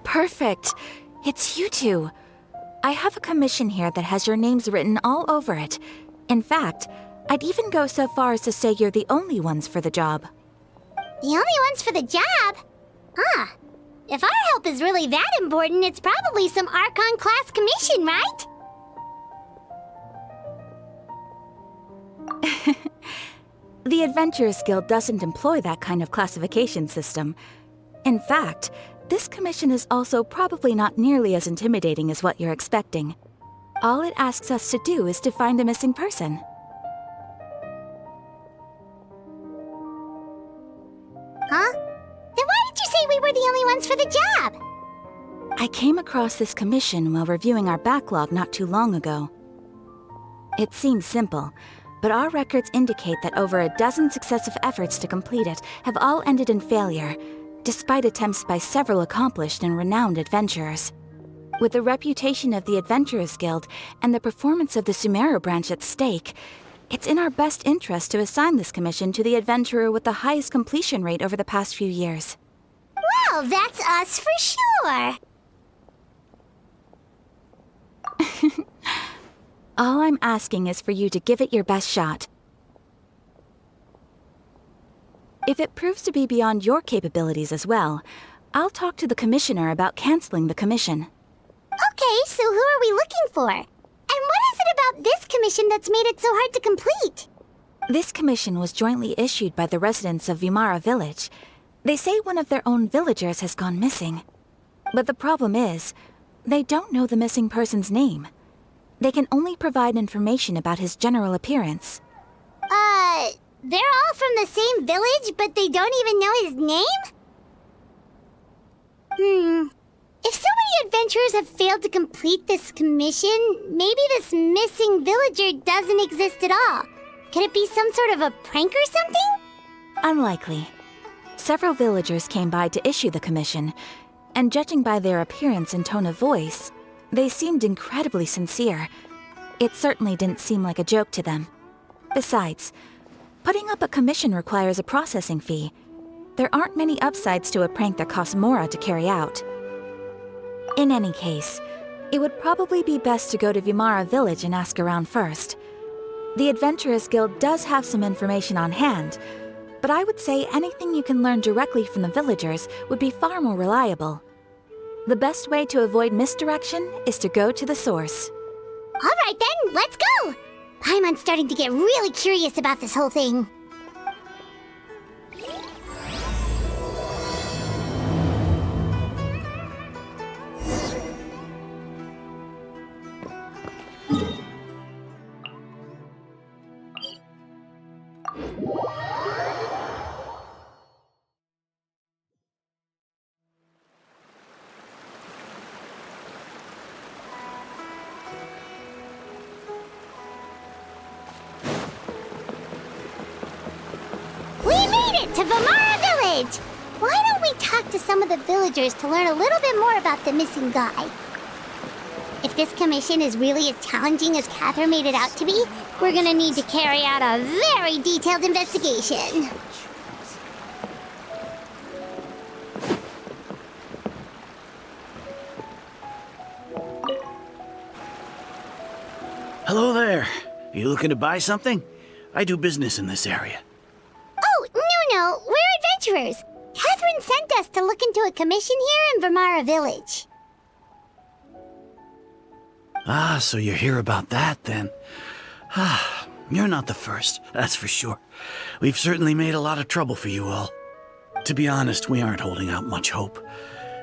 Perfect. It's you two. I have a commission here that has your names written all over it. In fact, I'd even go so far as to say you're the only ones for the job. The only ones for the job? Huh. If our help is really that important, it's probably some Archon class commission, right? The Adventurers Guild doesn't employ that kind of classification system. In fact, this commission is also probably not nearly as intimidating as what you're expecting. All it asks us to do is to find a missing person. Huh? Then why did you say we were the only ones for the job? I came across this commission while reviewing our backlog not too long ago. It seems simple, but our records indicate that over a dozen successive efforts to complete it have all ended in failure, despite attempts by several accomplished and renowned adventurers. With the reputation of the Adventurers Guild and the performance of the Sumeru branch at stake, it's in our best interest to assign this commission to the adventurer with the highest completion rate over the past few years. Well, that's us for sure. All I'm asking is for you to give it your best shot. If it proves to be beyond your capabilities as well, I'll talk to the commissioner about canceling the commission. Okay, so who are we looking for? And what is it about this commission that's made it so hard to complete? This commission was jointly issued by the residents of Vimara Village. They say one of their own villagers has gone missing. But the problem is, they don't know the missing person's name. They can only provide information about his general appearance. They're all from the same village, but they don't even know his name? If so many adventurers have failed to complete this commission, maybe this missing villager doesn't exist at all. Could it be some sort of a prank or something? Unlikely. Several villagers came by to issue the commission, and judging by their appearance and tone of voice, they seemed incredibly sincere. It certainly didn't seem like a joke to them. Besides, putting up a commission requires a processing fee. There aren't many upsides to a prank that costs Mora to carry out. In any case, it would probably be best to go to Vimara Village and ask around first. The Adventurers Guild does have some information on hand, but I would say anything you can learn directly from the villagers would be far more reliable. The best way to avoid misdirection is to go to the source. All right then, let's go! Paimon's starting to get really curious about this whole thing. To Vimara Village! Why don't we talk to some of the villagers to learn a little bit more about the missing guy? If this commission is really as challenging as Catherine made it out to be, we're gonna need to carry out a very detailed investigation. Hello there. You looking to buy something? I do business in this area. Oh, no, we're adventurers. Catherine sent us to look into a commission here in Vimara Village. Ah, so you're here about that, then. Ah, you're not the first, that's for sure. We've certainly made a lot of trouble for you all. To be honest, we aren't holding out much hope.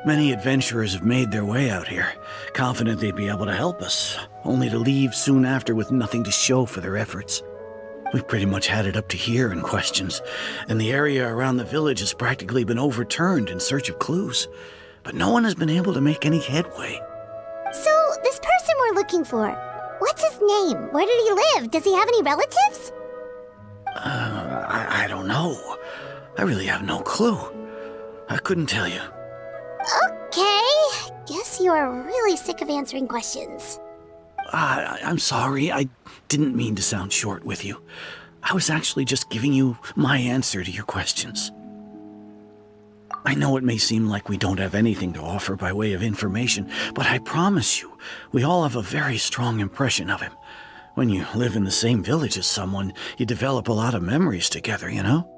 Many adventurers have made their way out here, confident they'd be able to help us, only to leave soon after with nothing to show for their efforts. We've pretty much had it up to here in questions, and the area around the village has practically been overturned in search of clues. But no one has been able to make any headway. So, this person we're looking for, what's his name? Where did he live? Does he have any relatives? I don't know. I really have no clue. I couldn't tell you. Okay, guess you are really sick of answering questions. I'm sorry. I didn't mean to sound short with you. I was actually just giving you my answer to your questions. I know it may seem like we don't have anything to offer by way of information, but I promise you, we all have a very strong impression of him. When you live in the same village as someone, you develop a lot of memories together, you know?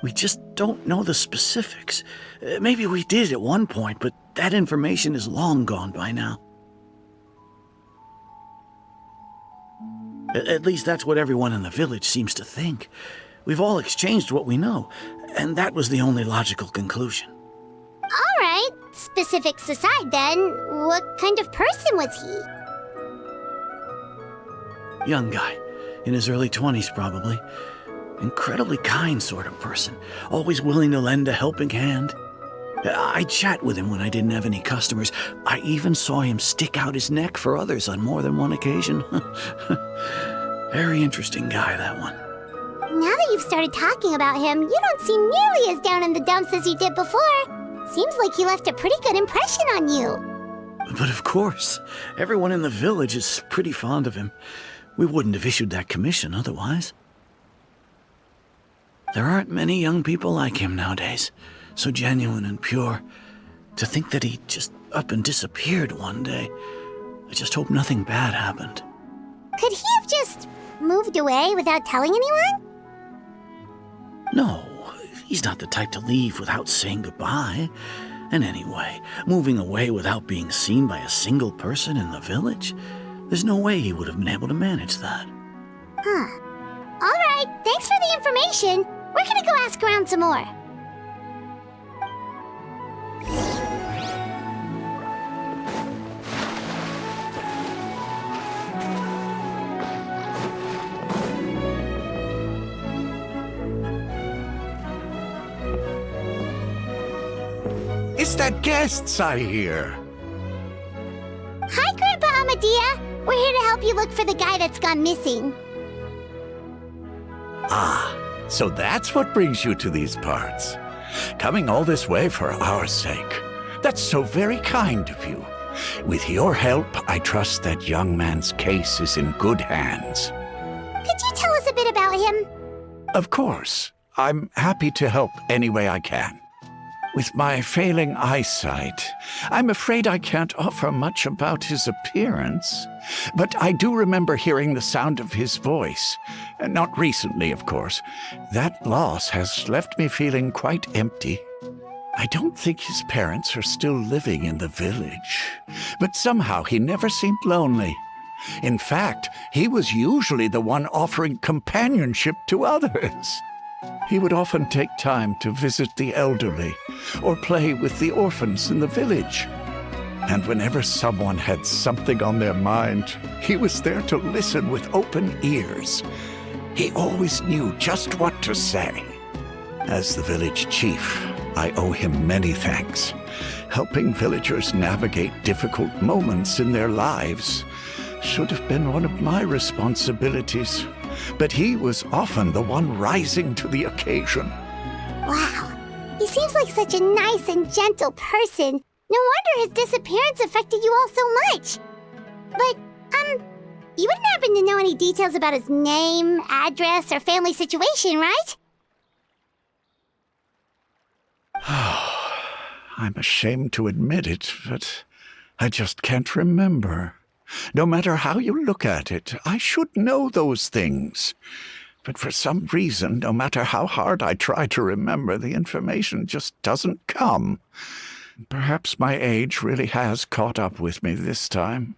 We just don't know the specifics. Maybe we did at one point, but that information is long gone by now. At least that's what everyone in the village seems to think. We've all exchanged what we know, and that was the only logical conclusion. All right, specifics aside then, what kind of person was he? Young guy, in his early 20s probably. Incredibly kind sort of person, always willing to lend a helping hand. I'd chat with him when I didn't have any customers. I even saw him stick out his neck for others on more than one occasion. Very interesting guy, that one. Now that you've started talking about him, you don't seem nearly as down in the dumps as you did before. Seems like he left a pretty good impression on you. But of course, everyone in the village is pretty fond of him. We wouldn't have issued that commission otherwise. There aren't many young people like him nowadays, so genuine and pure. To think that he just up and disappeared one day. I just hope nothing bad happened. Could he have just moved away without telling anyone? No, he's not the type to leave without saying goodbye. And anyway, moving away without being seen by a single person in the village? There's no way he would have been able to manage that. Huh. All right, thanks for the information. We're gonna go ask around some more. It's that guests I hear. Hi, Grandpa Amadea. We're here to help you look for the guy that's gone missing. Ah, so that's what brings you to these parts. Coming all this way for our sake. That's so very kind of you. With your help, I trust that young man's case is in good hands. Could you tell us a bit about him? Of course. I'm happy to help any way I can. With my failing eyesight, I'm afraid I can't offer much about his appearance. But I do remember hearing the sound of his voice. Not recently, of course. That loss has left me feeling quite empty. I don't think his parents are still living in the village. But somehow he never seemed lonely. In fact, he was usually the one offering companionship to others. He would often take time to visit the elderly or play with the orphans in the village. And whenever someone had something on their mind, he was there to listen with open ears. He always knew just what to say. As the village chief, I owe him many thanks. Helping villagers navigate difficult moments in their lives should have been one of my responsibilities. But he was often the one rising to the occasion. Wow, he seems like such a nice and gentle person. No wonder his disappearance affected you all so much. But, you wouldn't happen to know any details about his name, address, or family situation, right? I'm ashamed to admit it, but I just can't remember. No matter how you look at it, I should know those things. But for some reason, no matter how hard I try to remember, the information just doesn't come. Perhaps my age really has caught up with me this time.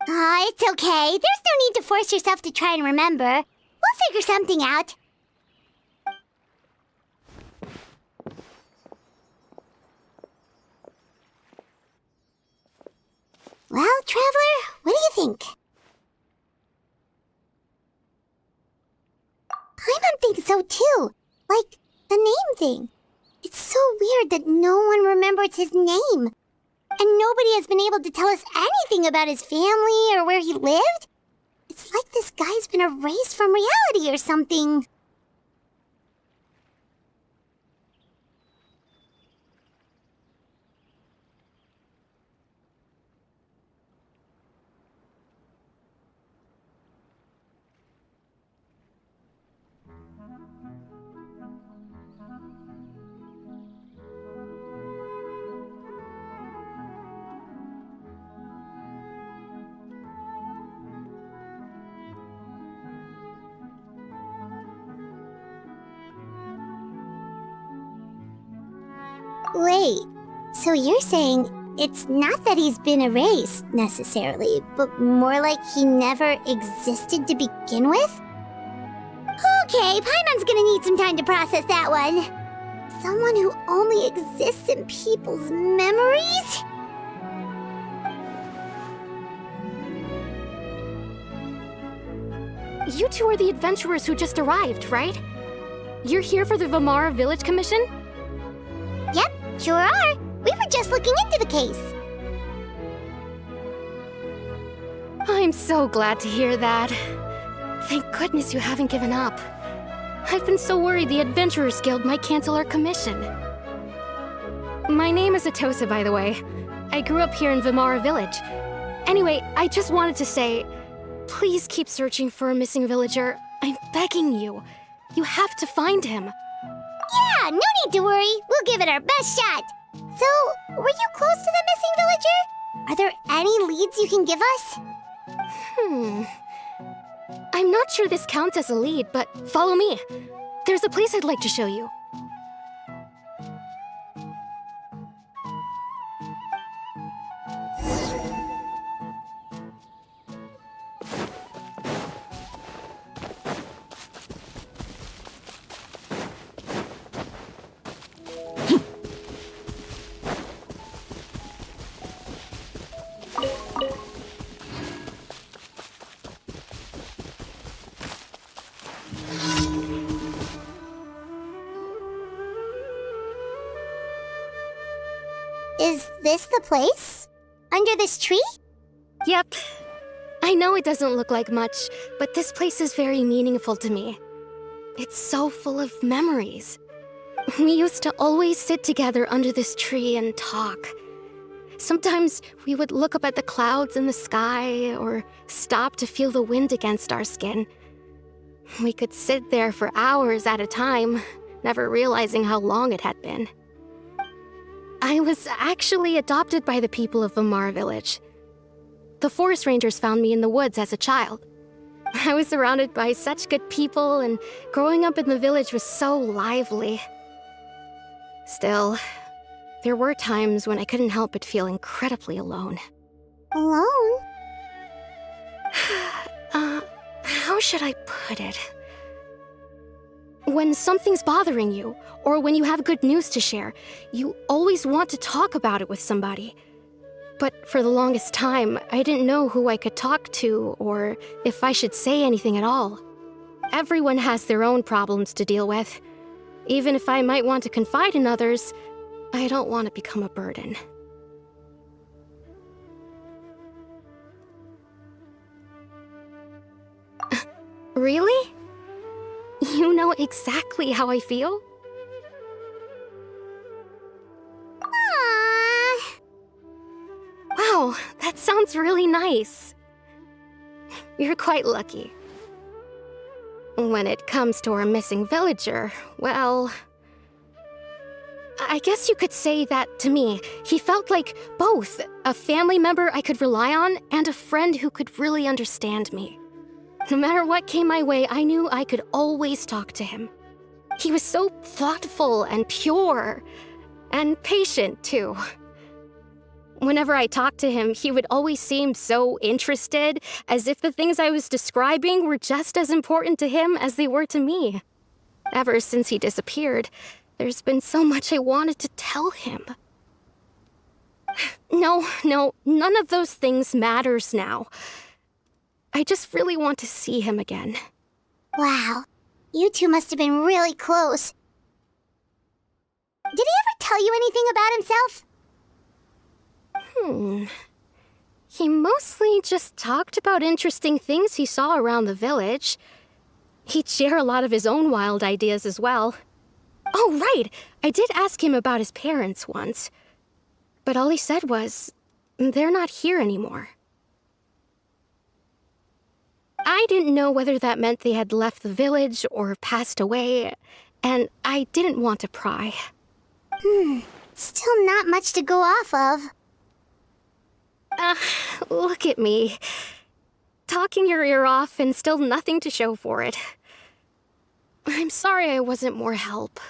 It's okay. There's no need to force yourself to try and remember. We'll figure something out. Well, Traveler, what do you think? I think so too. Like, the name thing. It's so weird that no one remembers his name. And nobody has been able to tell us anything about his family or where he lived. It's like this guy's been erased from reality or something. Wait, so you're saying it's not that he's been erased, necessarily, but more like he never existed to begin with? Okay, Paimon's gonna need some time to process that one. Someone who only exists in people's memories? You two are the adventurers who just arrived, right? You're here for the Vamara Village Commission? Yep, sure are. We were just looking into the case. I'm so glad to hear that. Thank goodness you haven't given up. I've been so worried the Adventurers Guild might cancel our commission. My name is Atosa, by the way. I grew up here in Vamara Village. Anyway, I just wanted to say, please keep searching for a missing villager. I'm begging you. You have to find him. Yeah, no need to worry. We'll give it our best shot. So, were you close to the missing villager? Are there any leads you can give us? I'm not sure this counts as a lead, but follow me. There's a place I'd like to show you. Is this the place? Under this tree? Yep. I know it doesn't look like much, but this place is very meaningful to me. It's so full of memories. We used to always sit together under this tree and talk. Sometimes we would look up at the clouds in the sky or stop to feel the wind against our skin. We could sit there for hours at a time, never realizing how long it had been. I was actually adopted by the people of Vamara Village. The forest rangers found me in the woods as a child. I was surrounded by such good people, and growing up in the village was so lively. Still, there were times when I couldn't help but feel incredibly alone. Alone? How should I put it? When something's bothering you, or when you have good news to share, you always want to talk about it with somebody. But for the longest time, I didn't know who I could talk to, or if I should say anything at all. Everyone has their own problems to deal with. Even if I might want to confide in others, I don't want to become a burden. Really? You know exactly how I feel? Aww. Wow, that sounds really nice. You're quite lucky. When it comes to our missing villager, well, I guess you could say that to me. He felt like both a family member I could rely on and a friend who could really understand me. No matter what came my way, I knew I could always talk to him. He was so thoughtful and pure, and patient, too. Whenever I talked to him, he would always seem so interested, as if the things I was describing were just as important to him as they were to me. Ever since he disappeared, there's been so much I wanted to tell him. No, none of those things matters now. I just really want to see him again. Wow, you two must have been really close. Did he ever tell you anything about himself? He mostly just talked about interesting things he saw around the village. He'd share a lot of his own wild ideas as well. Oh, right! I did ask him about his parents once. But all he said was, they're not here anymore. I didn't know whether that meant they had left the village or passed away, and I didn't want to pry. Still not much to go off of. Look at me. Talking your ear off and still nothing to show for it. I'm sorry I wasn't more help.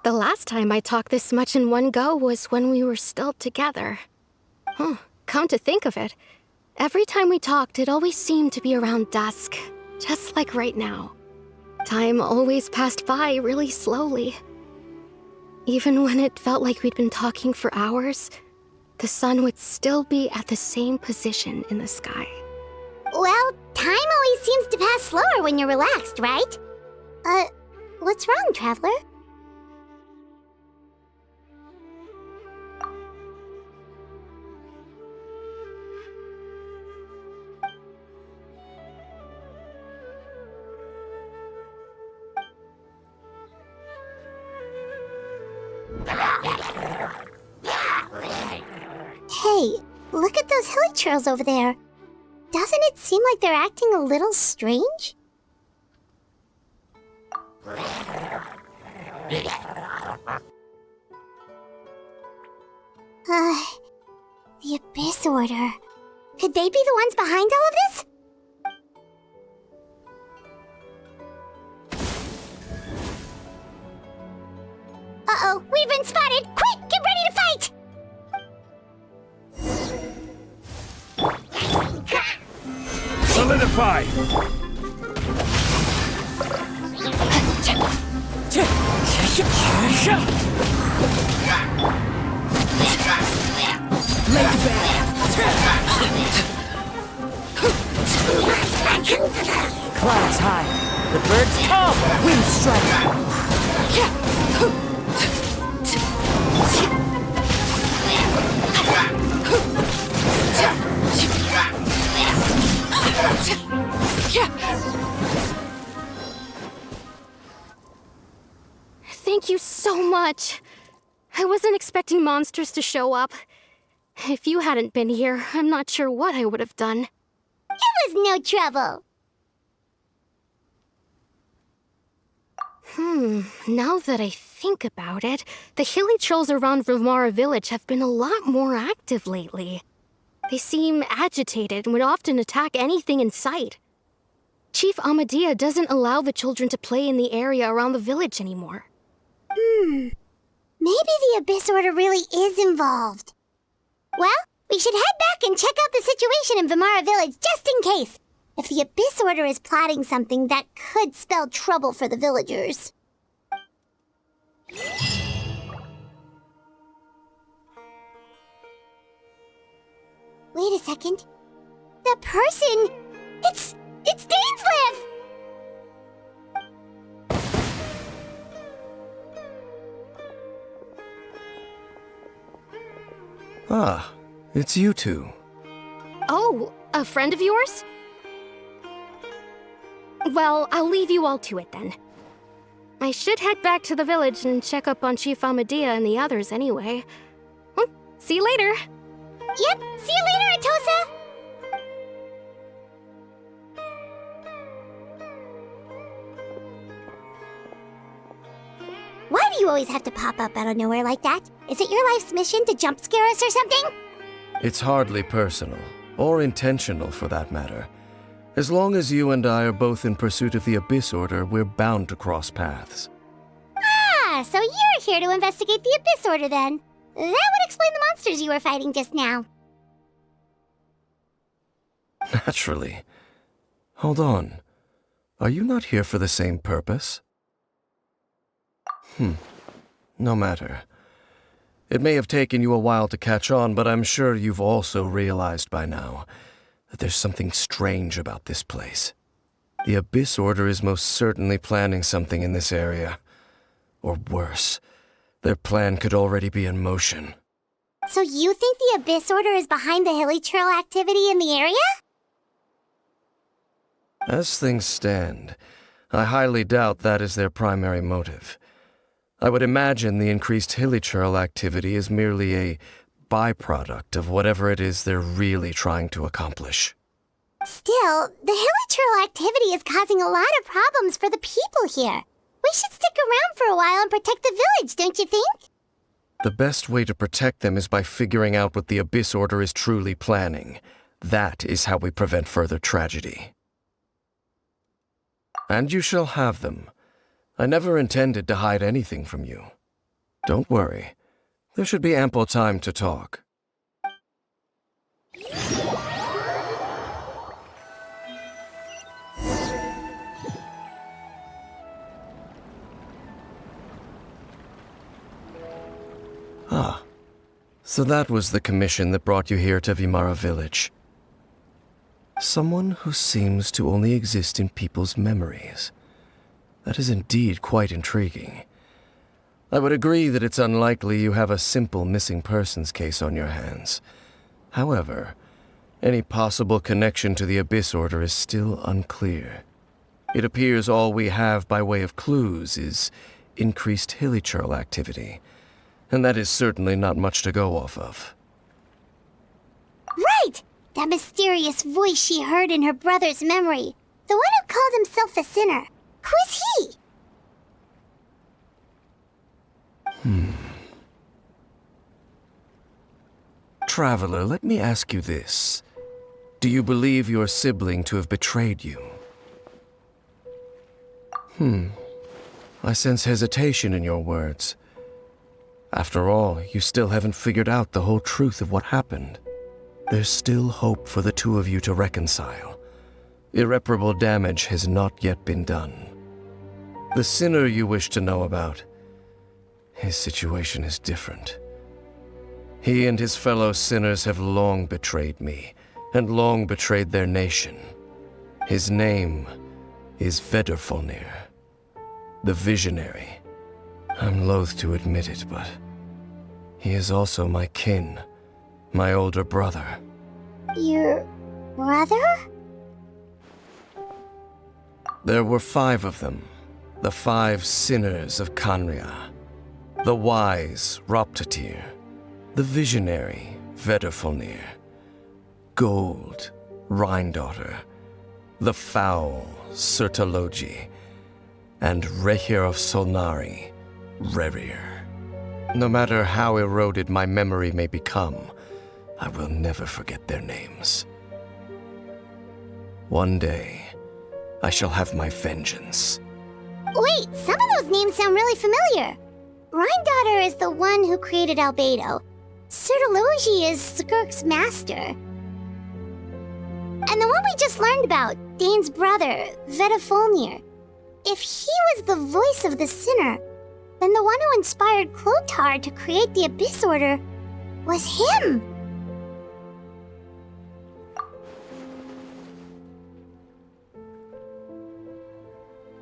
The last time I talked this much in one go was when we were still together. Come to think of it, every time we talked, it always seemed to be around dusk, just like right now. Time always passed by really slowly. Even when it felt like we'd been talking for hours, the sun would still be at the same position in the sky. Well, time always seems to pass slower when you're relaxed, right? What's wrong, Traveler? Hey, look at those hilly churls over there. Doesn't it seem like they're acting a little strange? The Abyss Order. Could they be the ones behind all of this? Uh-oh, we've been spotted! Quick, get ready to fight! Solidify! Lay to bed. Clouds high. The birds come. Wind strike. Thank you so much. I wasn't expecting monsters to show up. If you hadn't been here, I'm not sure what I would have done. It was no trouble. Now that I think about it, the hilly trolls around Vimara village have been a lot more active lately. They seem agitated and would often attack anything in sight. Chief Amadea doesn't allow the children to play in the area around the village anymore. Maybe the Abyss Order really is involved. Well, we should head back and check out the situation in Vimara village just in case. If the Abyss Order is plotting something that could spell trouble for the villagers. Wait a second. That person... It's Dainslev! Ah, it's you two. Oh, a friend of yours? Well, I'll leave you all to it then. I should head back to the village and check up on Chief Amadea and the others anyway. See you later. Yep, see you later, Atosa! Why do you always have to pop up out of nowhere like that? Is it your life's mission to jump scare us or something? It's hardly personal, or intentional for that matter. As long as you and I are both in pursuit of the Abyss Order, we're bound to cross paths. Ah, so you're here to investigate the Abyss Order then. That would explain the monsters you were fighting just now. Naturally. Hold on. Are you not here for the same purpose? No matter. It may have taken you a while to catch on, but I'm sure you've also realized by now that there's something strange about this place. The Abyss Order is most certainly planning something in this area. Or worse, their plan could already be in motion. So you think the Abyss Order is behind the hilly trail activity in the area? As things stand, I highly doubt that is their primary motive. I would imagine the increased hilichurl activity is merely a byproduct of whatever it is they're really trying to accomplish. Still, the hilichurl activity is causing a lot of problems for the people here. We should stick around for a while and protect the village, don't you think? The best way to protect them is by figuring out what the Abyss Order is truly planning. That is how we prevent further tragedy. And you shall have them. I never intended to hide anything from you. Don't worry. There should be ample time to talk. Ah, so that was the commission that brought you here to Vimara Village. Someone who seems to only exist in people's memories. That is indeed quite intriguing. I would agree that it's unlikely you have a simple missing persons case on your hands. However, any possible connection to the Abyss Order is still unclear. It appears all we have by way of clues is increased hilichurl activity, and that is certainly not much to go off of. Right! That mysterious voice she heard in her brother's memory. The one who called himself a sinner. Who is he? Traveler, let me ask you this. Do you believe your sibling to have betrayed you? I sense hesitation in your words. After all, you still haven't figured out the whole truth of what happened. There's still hope for the two of you to reconcile. Irreparable damage has not yet been done. The sinner you wish to know about, his situation is different. He and his fellow sinners have long betrayed me, and long betrayed their nation. His name is Vedrfolnir, the Visionary. I'm loath to admit it, but he is also my kin, my older brother. Your brother? There were 5 of them, the 5 sinners of Khaenri'ah. The wise Roptatyr, the visionary Vedrfolnir, Gold Rhindaughter, the foul Sertologi, and Rehir of Solnari, Rerir. No matter how eroded my memory may become, I will never forget their names. One day, I shall have my vengeance. Wait, some of those names sound really familiar. Rhindaughter is the one who created Albedo. Sertologi is Skirk's master. And the one we just learned about, Dane's brother, Vedrfolnir. If he was the voice of the sinner, then the one who inspired Clothar to create the Abyss Order was him.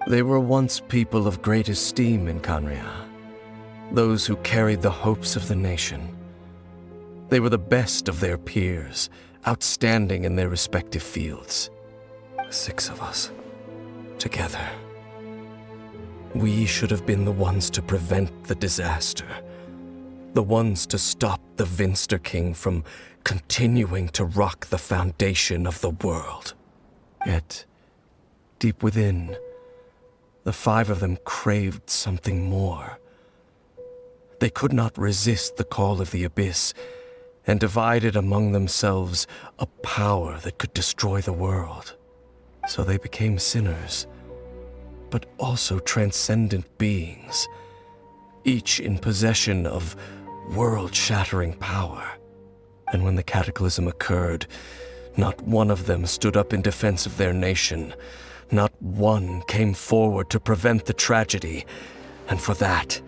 They were once people of great esteem in Khaenri'ah, those who carried the hopes of the nation. They were the best of their peers, outstanding in their respective fields. 6 of us, together. We should have been the ones to prevent the disaster, the ones to stop the Vinster King from continuing to rock the foundation of the world. Yet, deep within, the 5 of them craved something more. They could not resist the call of the Abyss, and divided among themselves a power that could destroy the world. So they became sinners, but also transcendent beings, each in possession of world-shattering power. And when the cataclysm occurred, not one of them stood up in defense of their nation. Not one came forward to prevent the tragedy, and for that,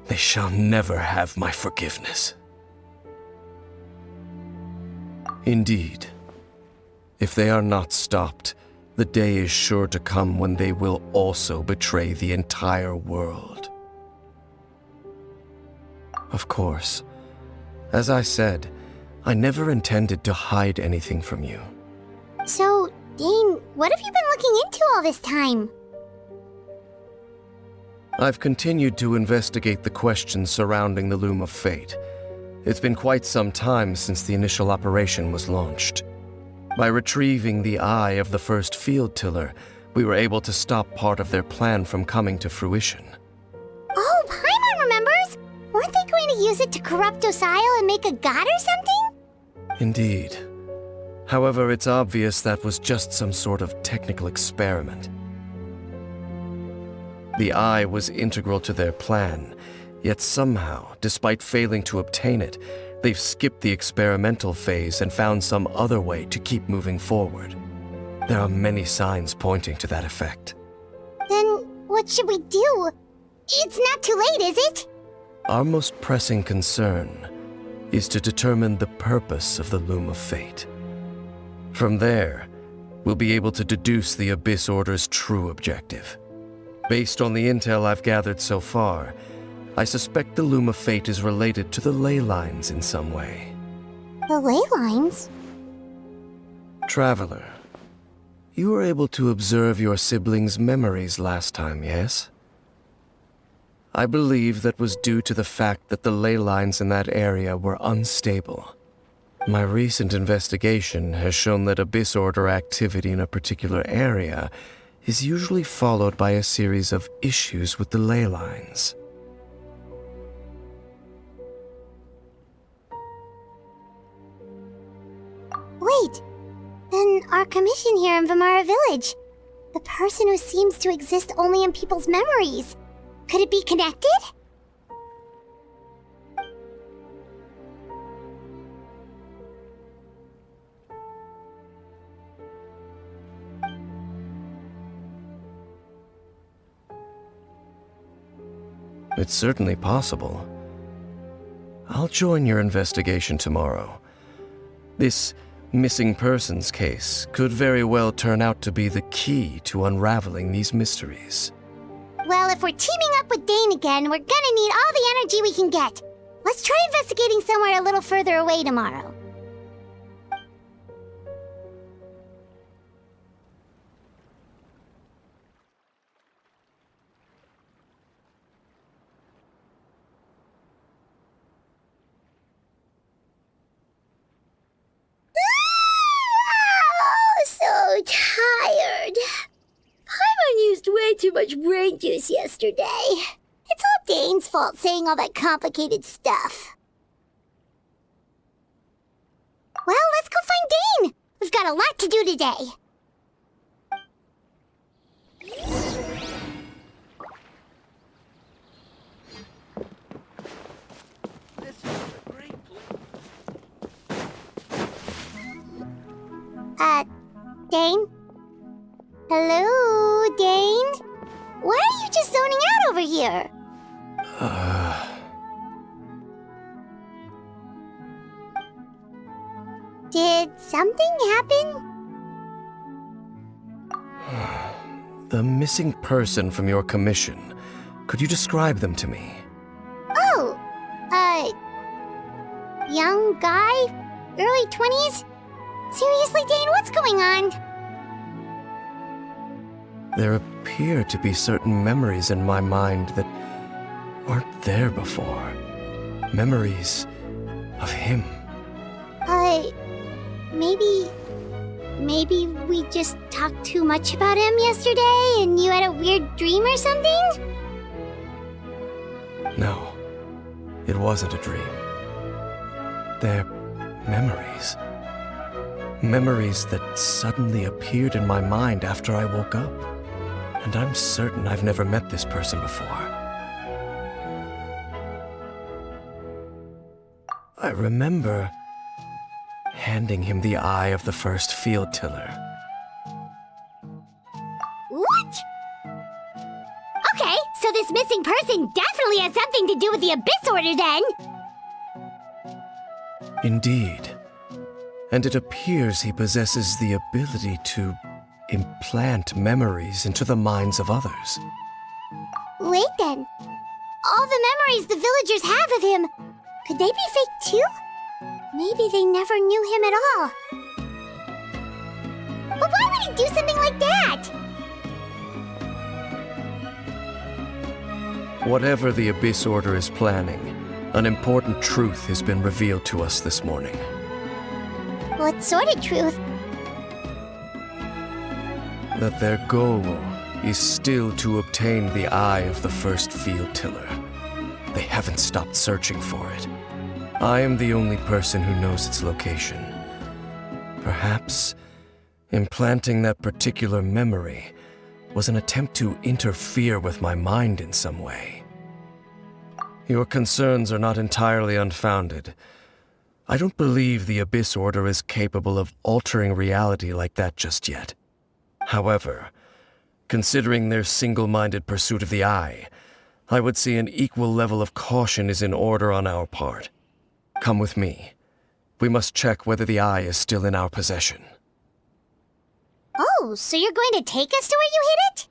they shall never have my forgiveness. Indeed, if they are not stopped, the day is sure to come when they will also betray the entire world. Of course, as I said, I never intended to hide anything from you. So, Dane, what have you been looking into all this time? I've continued to investigate the questions surrounding the Loom of Fate. It's been quite some time since the initial operation was launched. By retrieving the eye of the first field tiller, we were able to stop part of their plan from coming to fruition. Oh, Paimon remembers! Weren't they going to use it to corrupt Dosile and make a god or something? Indeed. However, it's obvious that was just some sort of technical experiment. The eye was integral to their plan, Yet somehow, despite failing to obtain it, they've skipped the experimental phase and found some other way to keep moving forward. There are many signs pointing to that effect. Then what should we do? It's not too late, is it? Our most pressing concern is to determine the purpose of the Loom of Fate. From there, we'll be able to deduce the Abyss Order's true objective. Based on the intel I've gathered so far, I suspect the Loom of Fate is related to the ley lines in some way. The ley lines? Traveler, you were able to observe your siblings' memories last time, yes? I believe that was due to the fact that the ley lines in that area were unstable. My recent investigation has shown that Abyss Order activity in a particular area is usually followed by a series of issues with the ley lines. Wait, then our commission here in Vamara Village, the person who seems to exist only in people's memories, could it be connected? It's certainly possible. I'll join your investigation tomorrow. This missing persons case could very well turn out to be the key to unraveling these mysteries. Well, if we're teaming up with Dane again, we're gonna need all the energy we can get. Let's try investigating somewhere a little further away tomorrow. So tired. Paimon used way too much brain juice yesterday. It's all Dane's fault saying all that complicated stuff. Well, let's go find Dane. We've got a lot to do today. Dane? Hello, Dane? Why are you just zoning out over here? Did something happen? The missing person from your commission. Could you describe them to me? Oh, young guy? Early 20s? Seriously, Dane, what's going on? There appear to be certain memories in my mind that aren't there before. Memories of him. Maybe we just talked too much about him yesterday and you had a weird dream or something? No, it wasn't a dream. They're memories. Memories that suddenly appeared in my mind after I woke up. And I'm certain I've never met this person before. I remember handing him the eye of the first field tiller. What? Okay, so this missing person definitely has something to do with the Abyss Order then. Indeed. And it appears he possesses the ability to implant memories into the minds of others. Wait then. All the memories the villagers have of him, could they be fake too? Maybe they never knew him at all. But why would he do something like that? Whatever the Abyss Order is planning, an important truth has been revealed to us this morning. What sort of truth? That their goal is still to obtain the eye of the first field tiller. They haven't stopped searching for it. I am the only person who knows its location. Perhaps implanting that particular memory was an attempt to interfere with my mind in some way. Your concerns are not entirely unfounded. I don't believe the Abyss Order is capable of altering reality like that just yet. However, considering their single-minded pursuit of the Eye, I would say an equal level of caution is in order on our part. Come with me. We must check whether the Eye is still in our possession. Oh, so you're going to take us to where you hid it?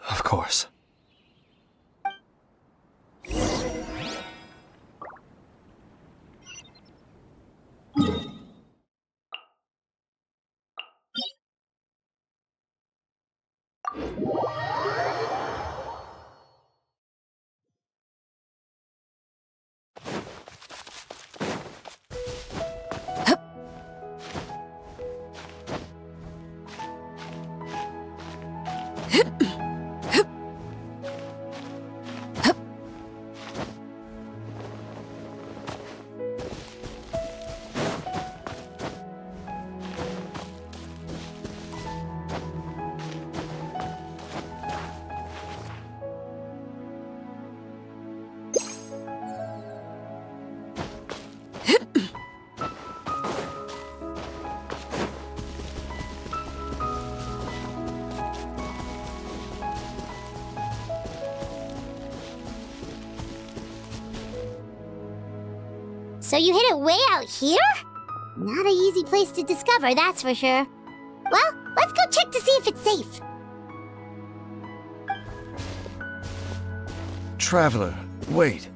Of course. So you hid it way out here? Not an easy place to discover, that's for sure. Well, let's go check to see if it's safe. Traveler, wait.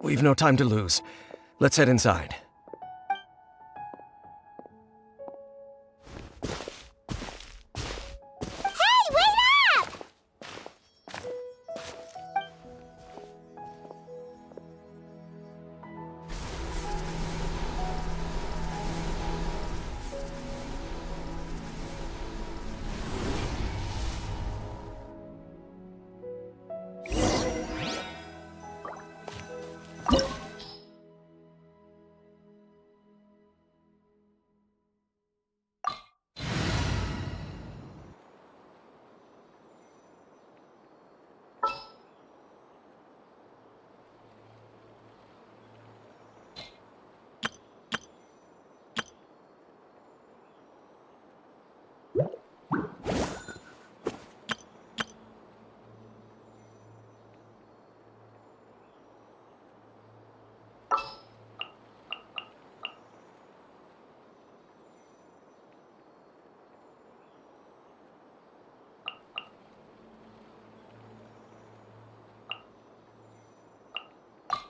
We've no time to lose. Let's head inside. Hey, wait up!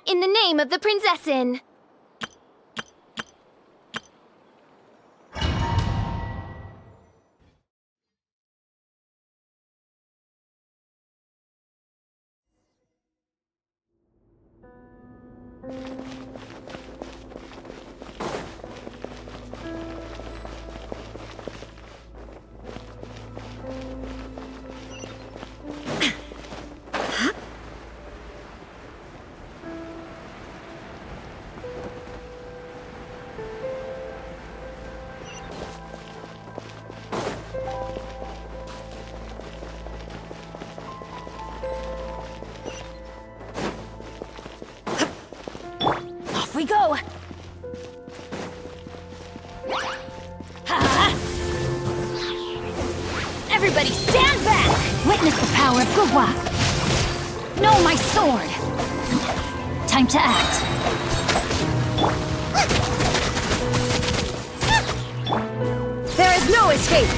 In the name of the Prinzessin! We go! Everybody stand back! Witness the power of Gugwa! Know my sword! Time to act! There is no escape!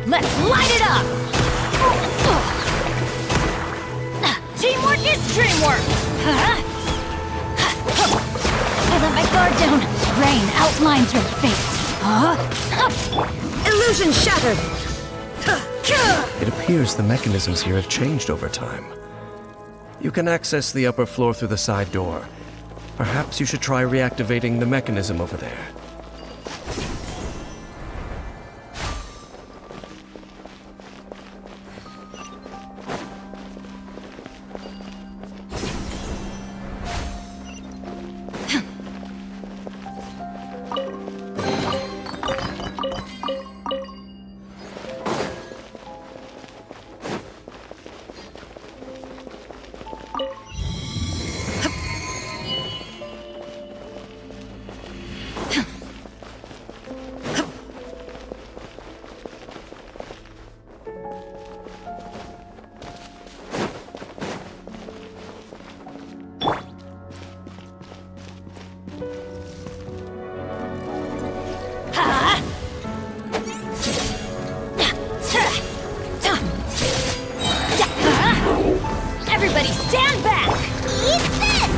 Let's light it up! Teamwork is dreamwork! Rain outlines your fate. Illusion shattered! It appears the mechanisms here have changed over time. You can access the upper floor through the side door. Perhaps you should try reactivating the mechanism over there. Everybody stand back! Eat this!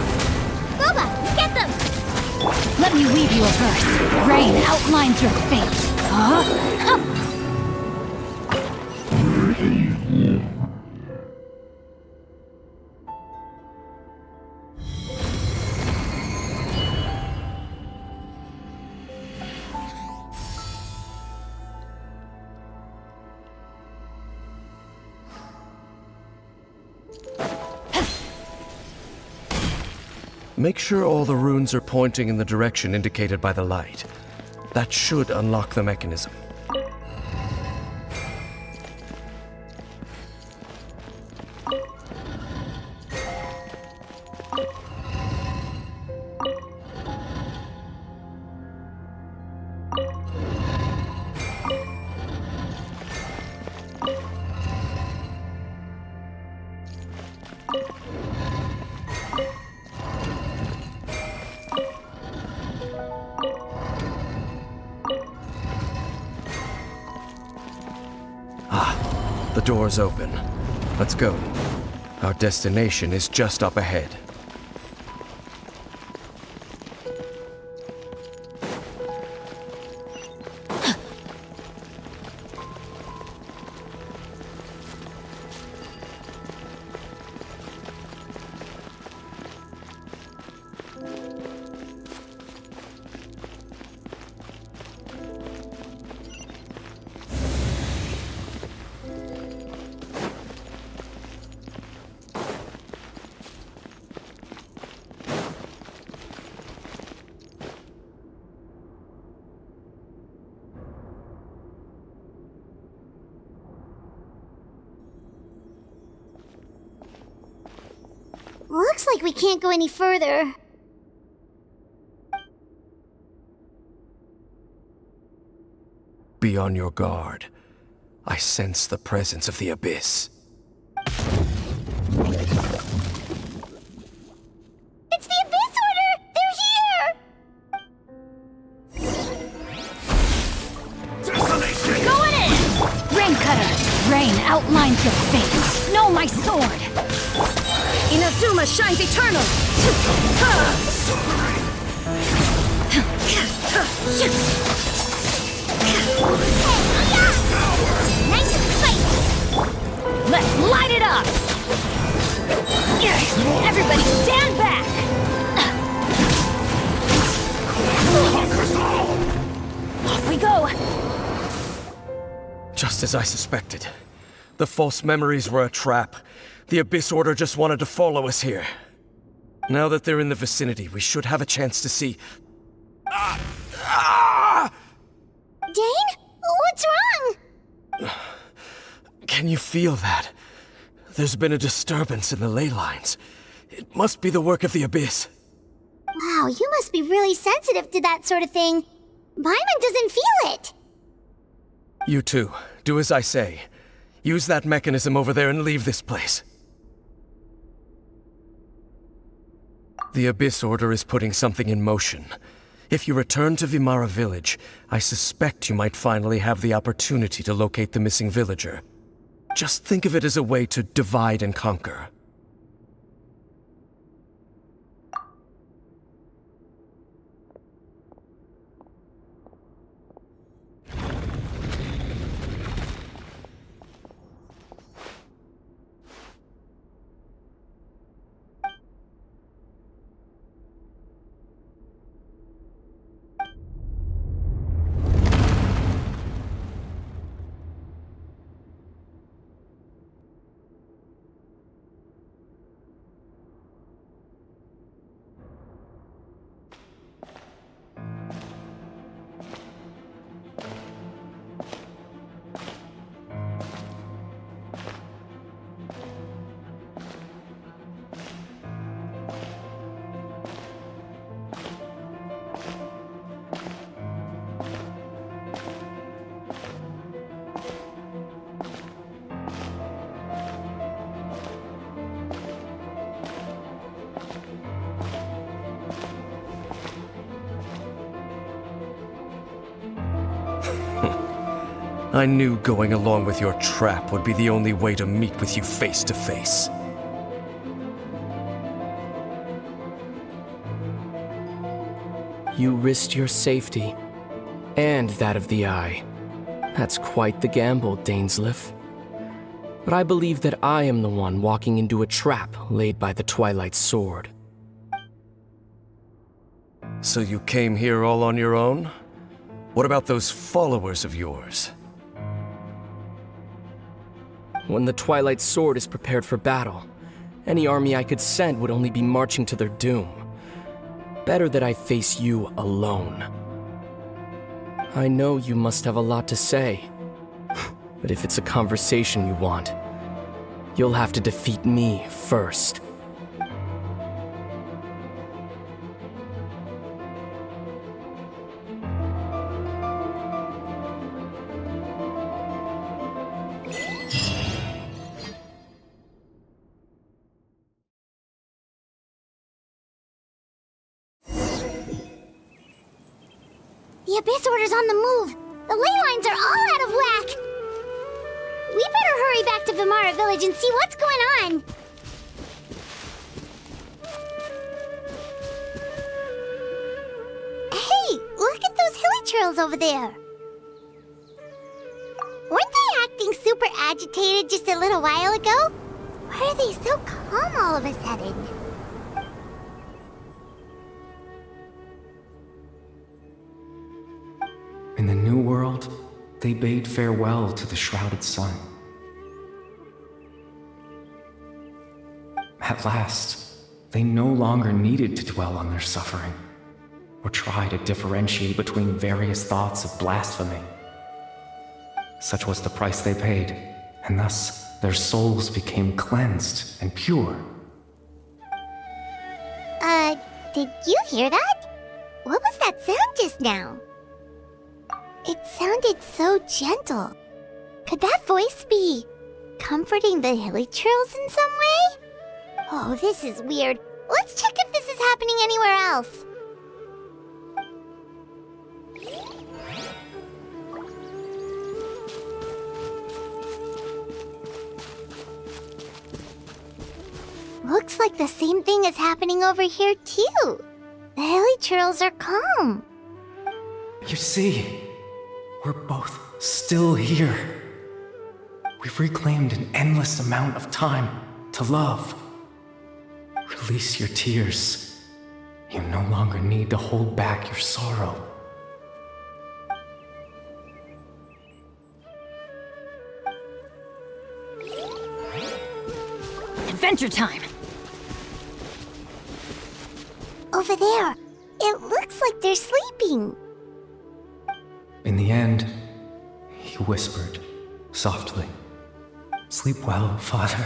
Boba, get them! Let me weave you a verse. Rain outlines your fate. Make sure all the runes are pointing in the direction indicated by the light. That should unlock the mechanism. The door's open. Let's go. Our destination is just up ahead. Looks like we can't go any further. Be on your guard. I sense the presence of the abyss. It's the Abyss Order! They're here! Going in! Rain Cutter! Rain outlines your fate. Know my sword! Inazuma shines eternal! Nice and spicy! Let's light it up! Everybody stand back! Off we go! Just as I suspected. The false memories were a trap. The Abyss Order just wanted to follow us here. Now that they're in the vicinity, we should have a chance to see... Dane? What's wrong? Can you feel that? There's been a disturbance in the ley lines. It must be the work of the Abyss. Wow, you must be really sensitive to that sort of thing. Paimon doesn't feel it. You too. Do as I say. Use that mechanism over there and leave this place. The Abyss Order is putting something in motion. If you return to Vimara Village, I suspect you might finally have the opportunity to locate the missing villager. Just think of it as a way to divide and conquer. I knew going along with your trap would be the only way to meet with you face to face. You risked your safety, and that of the Eye. That's quite the gamble, Dainsleif. But I believe that I am the one walking into a trap laid by the Twilight Sword. So you came here all on your own? What about those followers of yours? When the Twilight Sword is prepared for battle, any army I could send would only be marching to their doom. Better that I face you alone. I know you must have a lot to say, but if it's a conversation you want, you'll have to defeat me first. The Abyss Order's on the move. The ley lines are all out of whack. We better hurry back to Vimara Village and see what's going on. Hey, look at those hilly trails over there. Weren't they acting super agitated just a little while ago? Why are they so calm all of a sudden? In the New World, they bade farewell to the shrouded sun. At last, they no longer needed to dwell on their suffering, or try to differentiate between various thoughts of blasphemy. Such was the price they paid, and thus their souls became cleansed and pure. Did you hear that? What was that sound just now? It sounded so gentle. Could that voice be comforting the hilly trails in some way? Oh, this is weird. Let's check if this is happening anywhere else. Looks like the same thing is happening over here too. The hilly trails are calm. You see, we're both still here. We've reclaimed an endless amount of time to love. Release your tears. You no longer need to hold back your sorrow. Adventure time! Over there, it looks like they're sleeping. In the end, he whispered softly, "Sleep well, Father.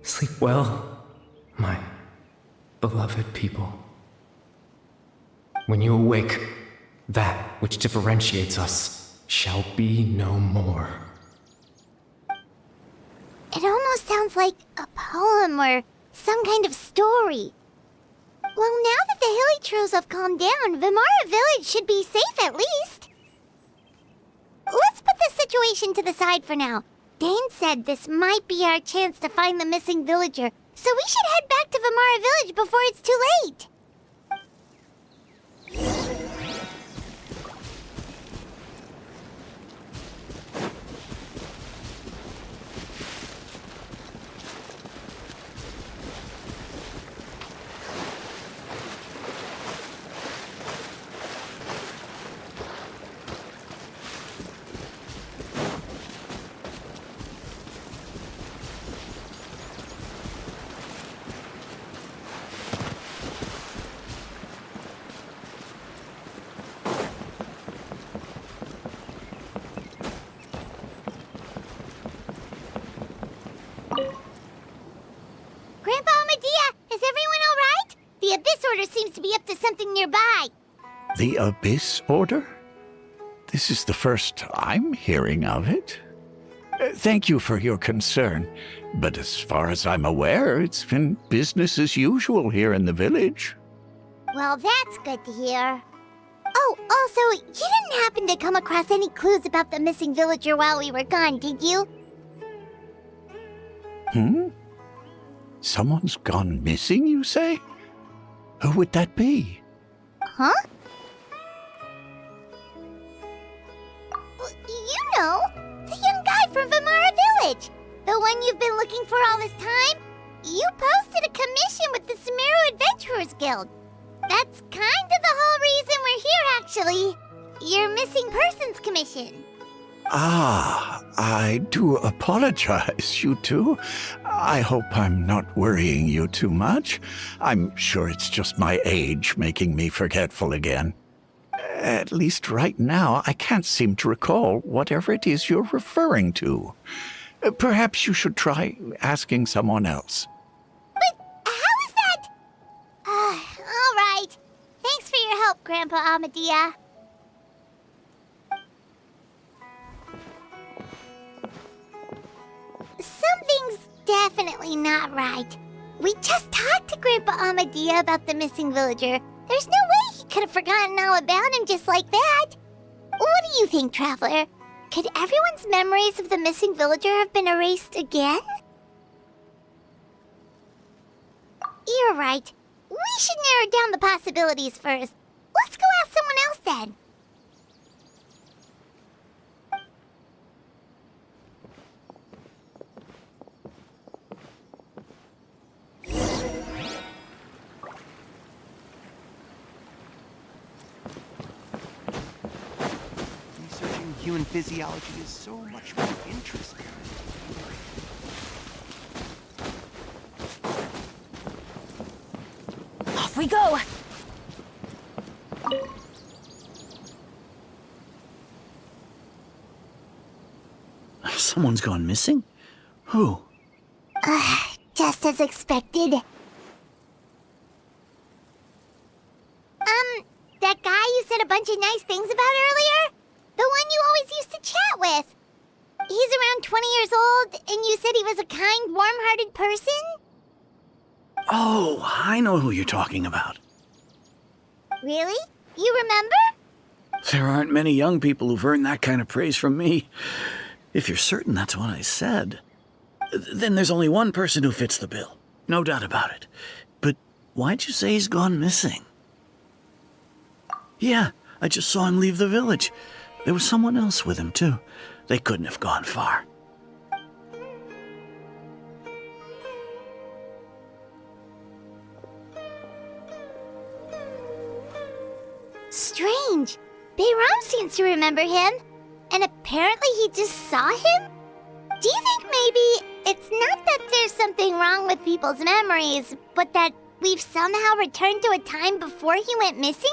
Sleep well, my beloved people. When you awake, that which differentiates us shall be no more." It almost sounds like a poem or some kind of story. Well, now that the hilly trails have calmed down, Vimara Village should be safe at least. Let's put this situation to the side for now. Dane said this might be our chance to find the missing villager, so we should head back to Vimara Village before it's too late. Grandpa Medea, is everyone all right? The Abyss Order seems to be up to something nearby. The Abyss Order? This is the first I'm hearing of it. Thank you for your concern, but as far as I'm aware, it's been business as usual here in the village. Well, that's good to hear. Oh, also, you didn't happen to come across any clues about the missing villager while we were gone, did you? Someone's gone missing, you say? Who would that be? Huh? You know, the young guy from Vamara Village. The one you've been looking for all this time. You posted a commission with the Sumeru Adventurers Guild. That's kind of the whole reason we're here, actually. Your missing persons commission. Ah, I do apologize, you two. I hope I'm not worrying you too much. I'm sure it's just my age making me forgetful again. At least right now, I can't seem to recall whatever it is you're referring to. Perhaps you should try asking someone else. But how is that? All right. Thanks for your help, Grandpa Amadia. Something's definitely not right. We just talked to Grandpa Amadia about the missing villager. There's no way he could have forgotten all about him just like that. What do you think, Traveler? Could everyone's memories of the missing villager have been erased again? You're right. We should narrow down the possibilities first. Let's go ask someone else then. Researching human physiology is so much more interesting. Off we go! Someone's gone missing? Who? Just as expected. That guy you said a bunch of nice things about earlier? The one you always used to chat with. He's around 20 years old, and you said he was a kind, warm-hearted person? Oh, I know who you're talking about. Really? You remember? There aren't many young people who've earned that kind of praise from me. If you're certain that's what I said, then there's only one person who fits the bill. No doubt about it. But why'd you say he's gone missing? Yeah, I just saw him leave the village. There was someone else with him, too. They couldn't have gone far. Strange. Bayram seems to remember him. And apparently he just saw him? Do you think maybe it's not that there's something wrong with people's memories, but that we've somehow returned to a time before he went missing?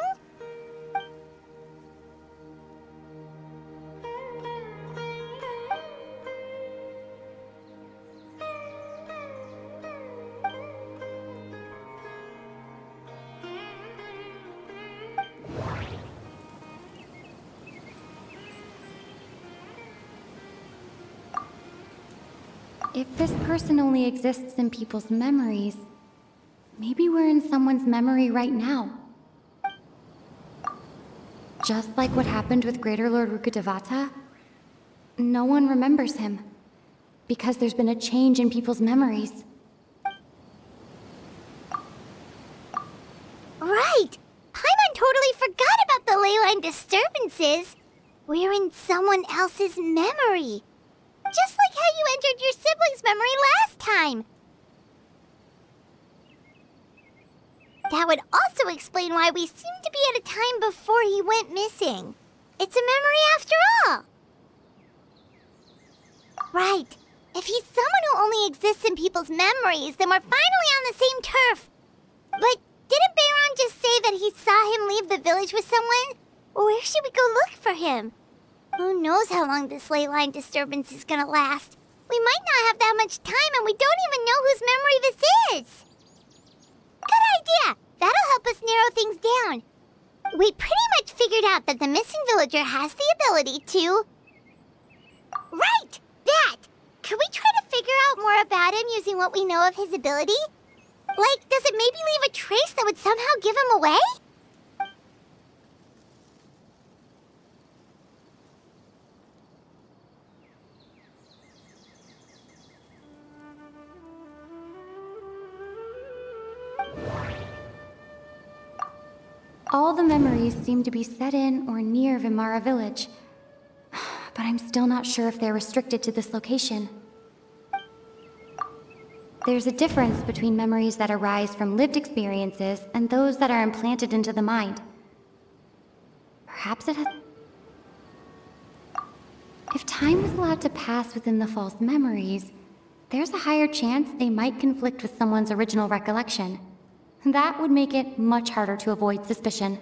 If this person only exists in people's memories, maybe we're in someone's memory right now. Just like what happened with Greater Lord Rukkhadevata, no one remembers him, because there's been a change in people's memories. Right! Paimon totally forgot about the leyline disturbances. We're in someone else's memory. Just like how you entered your sibling's memory last time. That would also explain why we seem to be at a time before he went missing. It's a memory after all. Right. If he's someone who only exists in people's memories, then we're finally on the same turf. But didn't Bayron just say that he saw him leave the village with someone? Where should we go look for him? Who knows how long this leyline disturbance is gonna last? We might not have that much time, and we don't even know whose memory this is. Good idea! That'll help us narrow things down. We pretty much figured out that the missing villager has the ability to... Right! That! Could we try to figure out more about him using what we know of his ability? Like, does it maybe leave a trace that would somehow give him away? All the memories seem to be set in or near Vimara village. But I'm still not sure if they're restricted to this location. There's a difference between memories that arise from lived experiences and those that are implanted into the mind. Perhaps it has... If time was allowed to pass within the false memories, there's a higher chance they might conflict with someone's original recollection. That would make it much harder to avoid suspicion.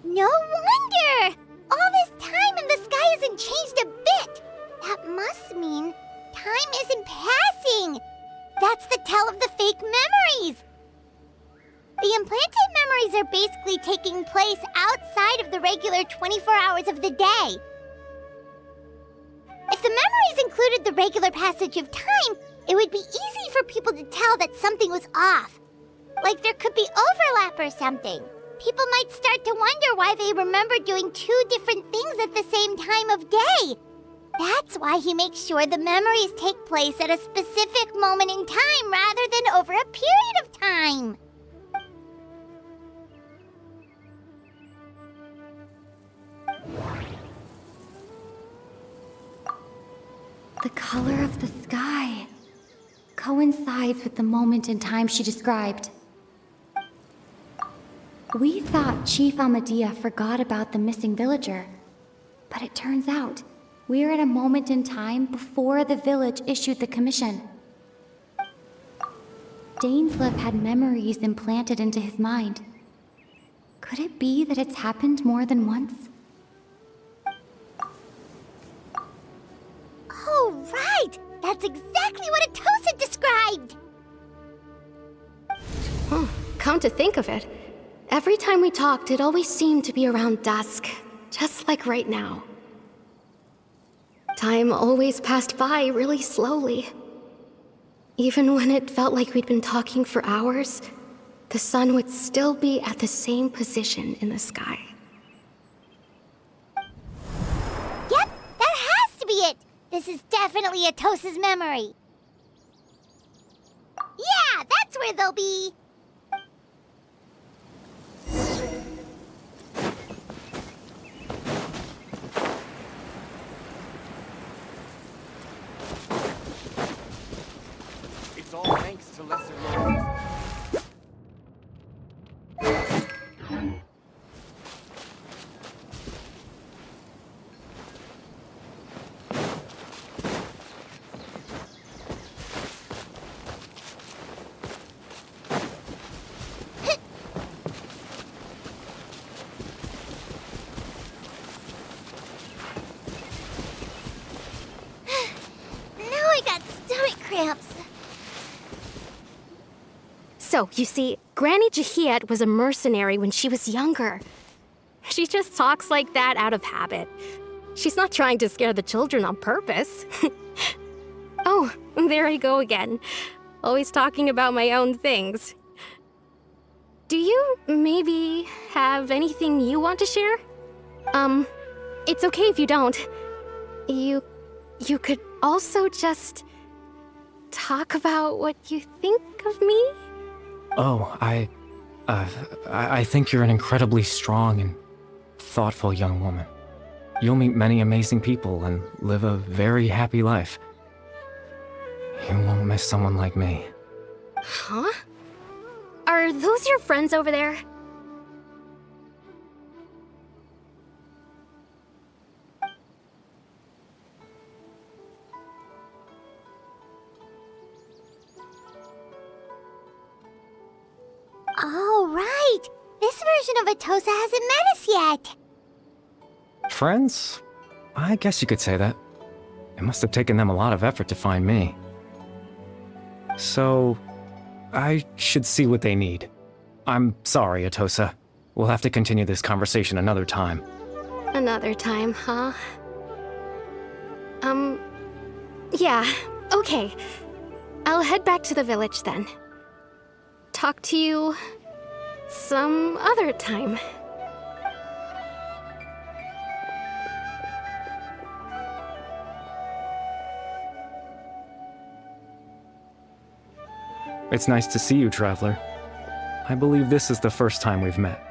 No wonder! All this time and the sky hasn't changed a bit! That must mean time isn't passing! That's the tell of the fake memories! The implanted memories are basically taking place outside of the regular 24 hours of the day. If the memories included the regular passage of time, it would be easy for people to tell that something was off. Like there could be overlap or something. People might start to wonder why they remember doing two different things at the same time of day. That's why he makes sure the memories take place at a specific moment in time rather than over a period of time. The color of the sky coincides with the moment in time she described. We thought Chief Amadea forgot about the missing villager, but it turns out we're at a moment in time before the village issued the commission. Dainslev had memories implanted into his mind. Could it be that it's happened more than once? Oh, right! That's exactly what Atosa described! Come to think of it, every time we talked, it always seemed to be around dusk, just like right now. Time always passed by really slowly. Even when it felt like we'd been talking for hours, the sun would still be at the same position in the sky. Yep, that has to be it! This is definitely Atosa's memory. Yeah, that's where they'll be! It's all thanks to lesser lords. So, you see, Granny Jahiet was a mercenary when she was younger. She just talks like that out of habit. She's not trying to scare the children on purpose. Oh, there I go again. Always talking about my own things. Do you maybe have anything you want to share? It's okay if you don't. You could also just talk about what you think of me? Oh, I think you're an incredibly strong and thoughtful young woman. You'll meet many amazing people and live a very happy life. You won't miss someone like me. Huh? Are those your friends over there? Oh, right! This version of Atosa hasn't met us yet! Friends? I guess you could say that. It must have taken them a lot of effort to find me. So, I should see what they need. I'm sorry, Atosa. We'll have to continue this conversation another time. Another time, huh? Yeah, okay. I'll head back to the village then. Talk to you some other time. It's nice to see you, Traveler. I believe this is the first time we've met.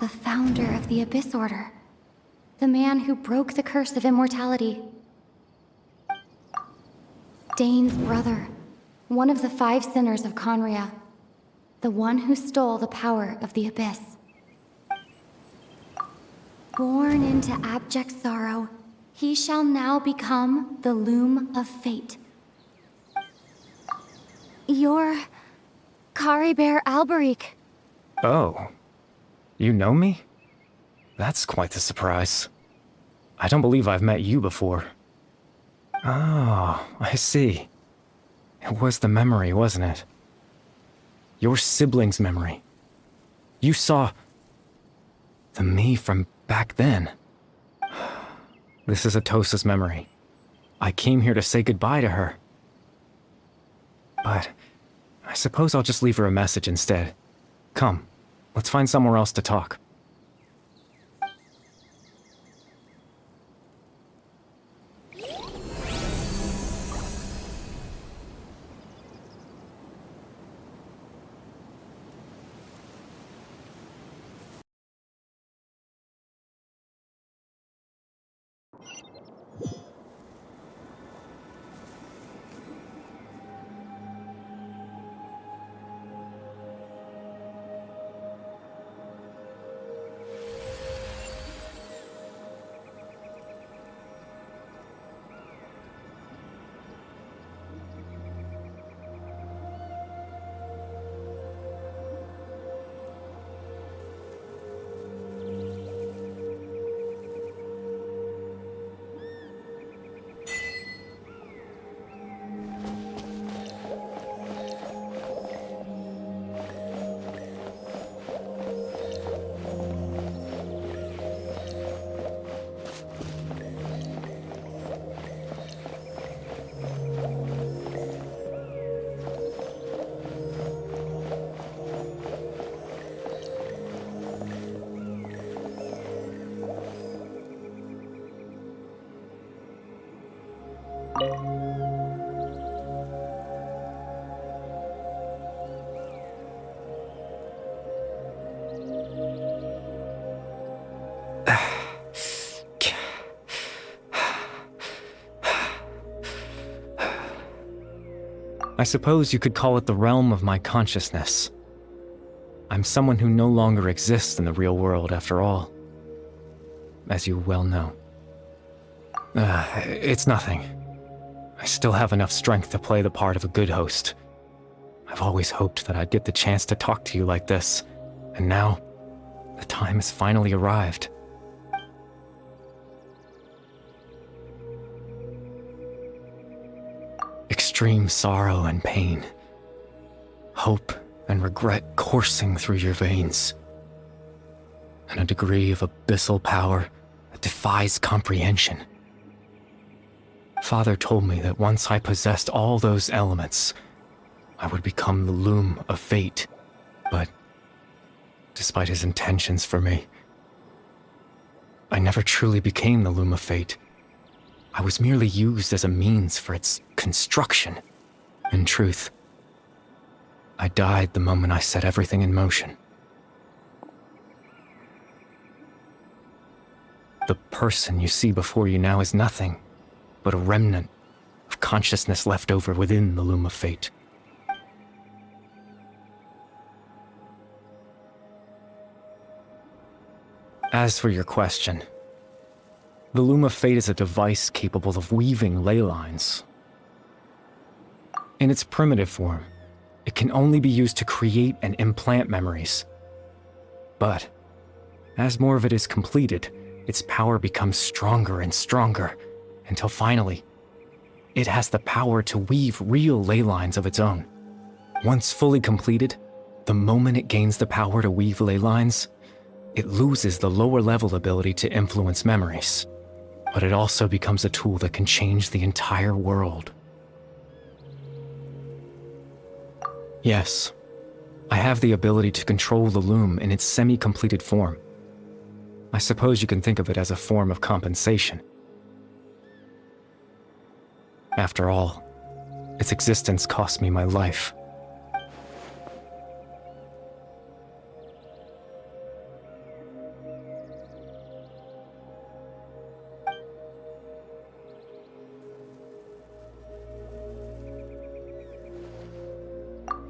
The founder of the Abyss Order. The man who broke the curse of immortality. Dane's brother. One of the 5 sinners of Conria. The one who stole the power of the Abyss. Born into abject sorrow, he shall now become the Loom of Fate. You're... Caribert Alberic. Oh. You know me? That's quite the surprise. I don't believe I've met you before. Oh, I see. It was the memory, wasn't it? Your sibling's memory. You saw... the me from back then. This is Atosa's memory. I came here to say goodbye to her. But I suppose I'll just leave her a message instead. Come, let's find somewhere else to talk. I suppose you could call it the realm of my consciousness. I'm someone who no longer exists in the real world, after all. As you well know. It's nothing. I still have enough strength to play the part of a good host. I've always hoped that I'd get the chance to talk to you like this, and now, the time has finally arrived. Extreme sorrow and pain. Hope and regret coursing through your veins. And a degree of abyssal power that defies comprehension. Father told me that once I possessed all those elements, I would become the Loom of Fate. But, despite his intentions for me, I never truly became the Loom of Fate. I was merely used as a means for its construction. In truth, I died the moment I set everything in motion. The person you see before you now is nothing but a remnant of consciousness left over within the Loom of Fate. As for your question, the Loom of Fate is a device capable of weaving ley lines. In its primitive form, it can only be used to create and implant memories. But, as more of it is completed, its power becomes stronger and stronger, until finally, it has the power to weave real ley lines of its own. Once fully completed, the moment it gains the power to weave ley lines, it loses the lower level ability to influence memories. But it also becomes a tool that can change the entire world. Yes. I have the ability to control the loom in its semi-completed form. I suppose you can think of it as a form of compensation. After all, its existence cost me my life.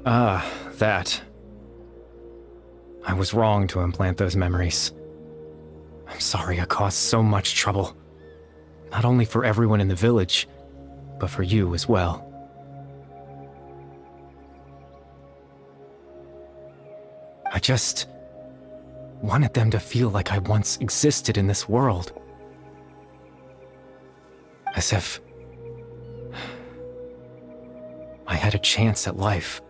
Ah, that. I was wrong to implant those memories. I'm sorry I caused so much trouble. Not only for everyone in the village, but for you as well. I just wanted them to feel like I once existed in this world. As if I had a chance at life.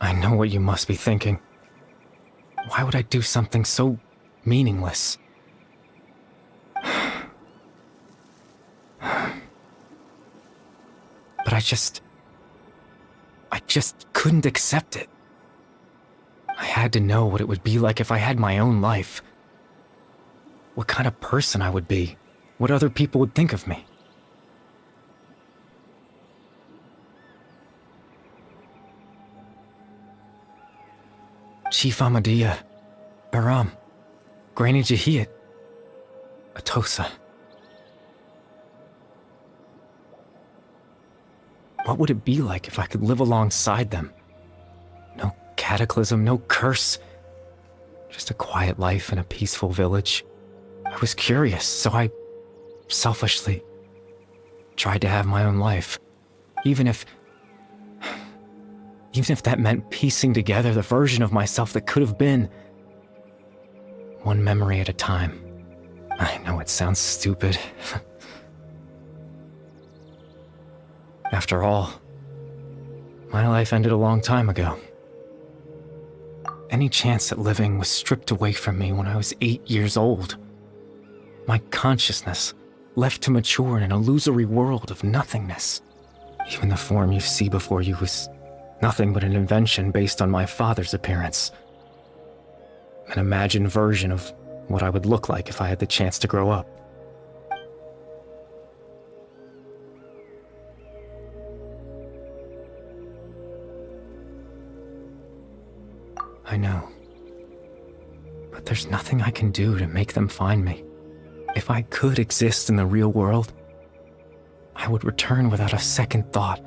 I know what you must be thinking. Why would I do something so meaningless? But I just couldn't accept it. I had to know what it would be like if I had my own life. What kind of person I would be. What other people would think of me. Chief Ahmadiyya, Baram, Granny Jahiyat, Atosa. What would it be like if I could live alongside them? No cataclysm, no curse. Just a quiet life in a peaceful village. I was curious, so I selfishly tried to have my own life. Even if that meant piecing together the version of myself that could have been. One memory at a time. I know it sounds stupid. After all, my life ended a long time ago. Any chance at living was stripped away from me when I was 8 years old. My consciousness left to mature in an illusory world of nothingness. Even the form you see before you was nothing but an invention based on my father's appearance. An imagined version of what I would look like if I had the chance to grow up. I know. But there's nothing I can do to make them find me. If I could exist in the real world, I would return without a second thought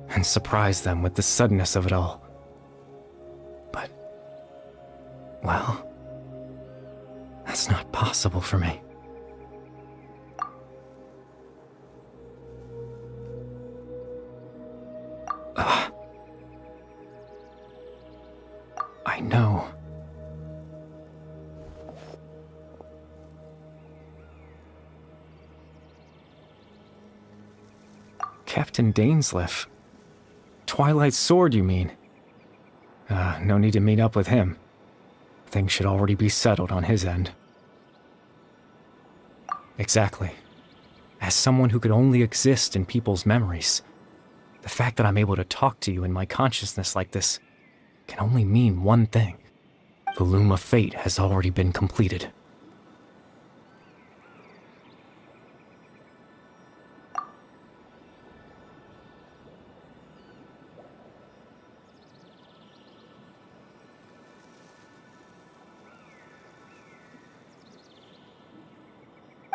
and surprise them with the suddenness of it all. But, well, that's not possible for me. I know. Captain Dainsleif. Twilight Sword, you mean? No need to meet up with him. Things should already be settled on his end. Exactly. As someone who could only exist in people's memories, the fact that I'm able to talk to you in my consciousness like this can only mean one thing. The loom of fate has already been completed.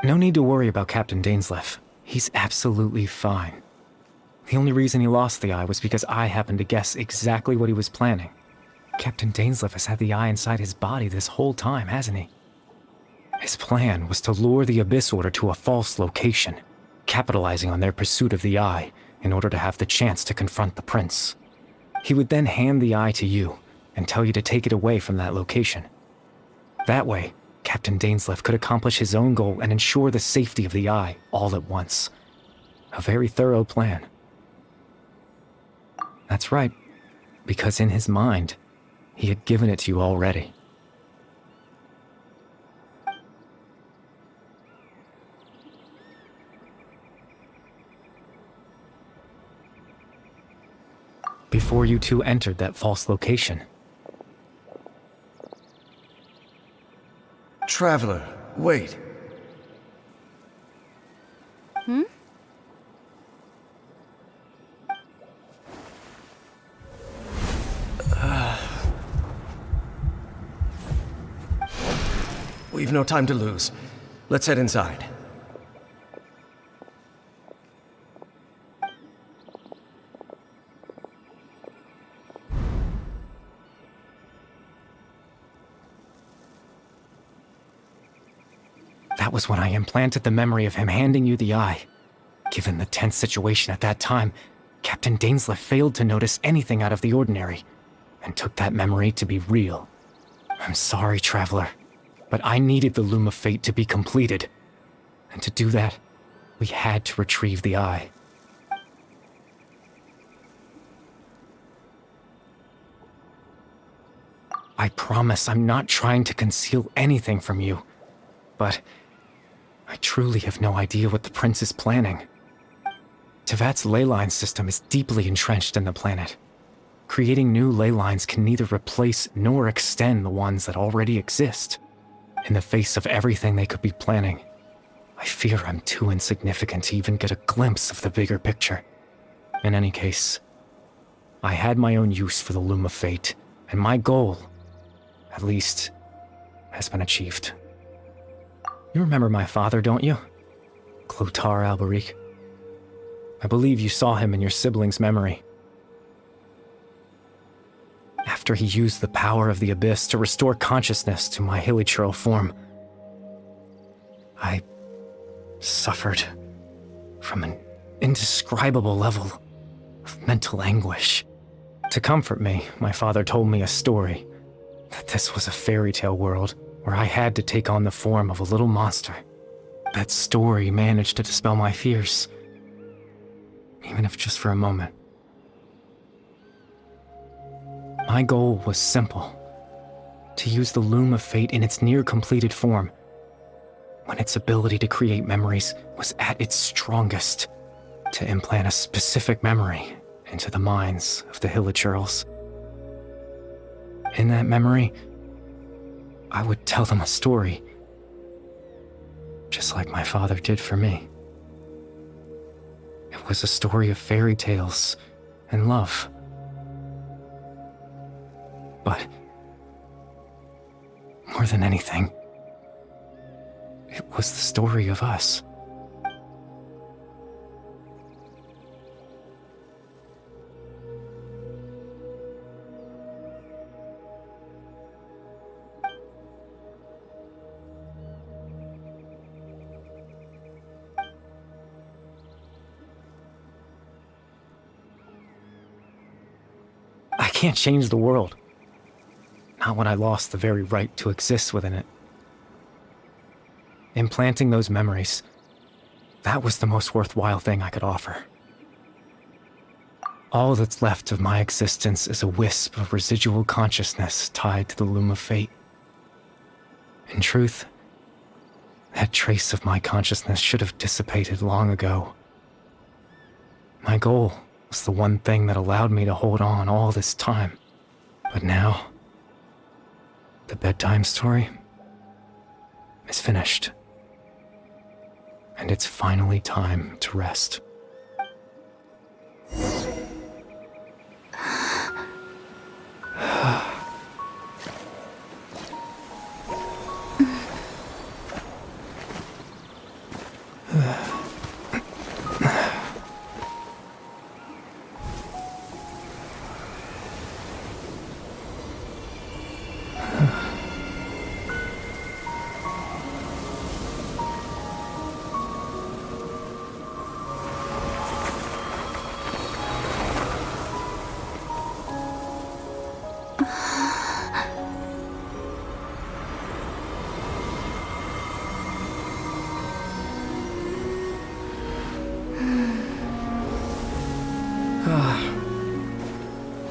No need to worry about Captain Dainsleif. He's absolutely fine. The only reason he lost the eye was because I happened to guess exactly what he was planning. Captain Dainsleif has had the eye inside his body this whole time, hasn't he? His plan was to lure the Abyss Order to a false location, capitalizing on their pursuit of the eye in order to have the chance to confront the prince. He would then hand the eye to you and tell you to take it away from that location. That way, Captain Dainsleif could accomplish his own goal and ensure the safety of the eye all at once. A very thorough plan. That's right, because in his mind, he had given it to you already. Before you two entered that false location. Traveler, wait. We've no time to lose. Let's head inside. That was when I implanted the memory of him handing you the eye. Given the tense situation at that time, Captain Dainsleif failed to notice anything out of the ordinary, and took that memory to be real. I'm sorry, Traveler, but I needed the Loom of Fate to be completed. And to do that, we had to retrieve the eye. I promise I'm not trying to conceal anything from you, but I truly have no idea what the Prince is planning. Tevat's ley line system is deeply entrenched in the planet. Creating new ley lines can neither replace nor extend the ones that already exist. In the face of everything they could be planning, I fear I'm too insignificant to even get a glimpse of the bigger picture. In any case, I had my own use for the Loom of Fate, and my goal, at least, has been achieved. You remember my father, don't you? Clotar Alberic. I believe you saw him in your sibling's memory. After he used the power of the Abyss to restore consciousness to my hilichurl form, I suffered from an indescribable level of mental anguish. To comfort me, my father told me a story, that this was a fairy tale world where I had to take on the form of a little monster. That story managed to dispel my fears, even if just for a moment. My goal was simple: to use the Loom of Fate in its near-completed form, when its ability to create memories was at its strongest, to implant a specific memory into the minds of the hilichurls. In that memory, I would tell them a story, just like my father did for me. It was a story of fairy tales and love. But more than anything, it was the story of us. I can't change the world. Not when I lost the very right to exist within it. Implanting those memories, that was the most worthwhile thing I could offer. All that's left of my existence is a wisp of residual consciousness tied to the Loom of Fate. In truth, that trace of my consciousness should have dissipated long ago. My goal was the one thing that allowed me to hold on all this time. But now, the bedtime story is finished. And it's finally time to rest.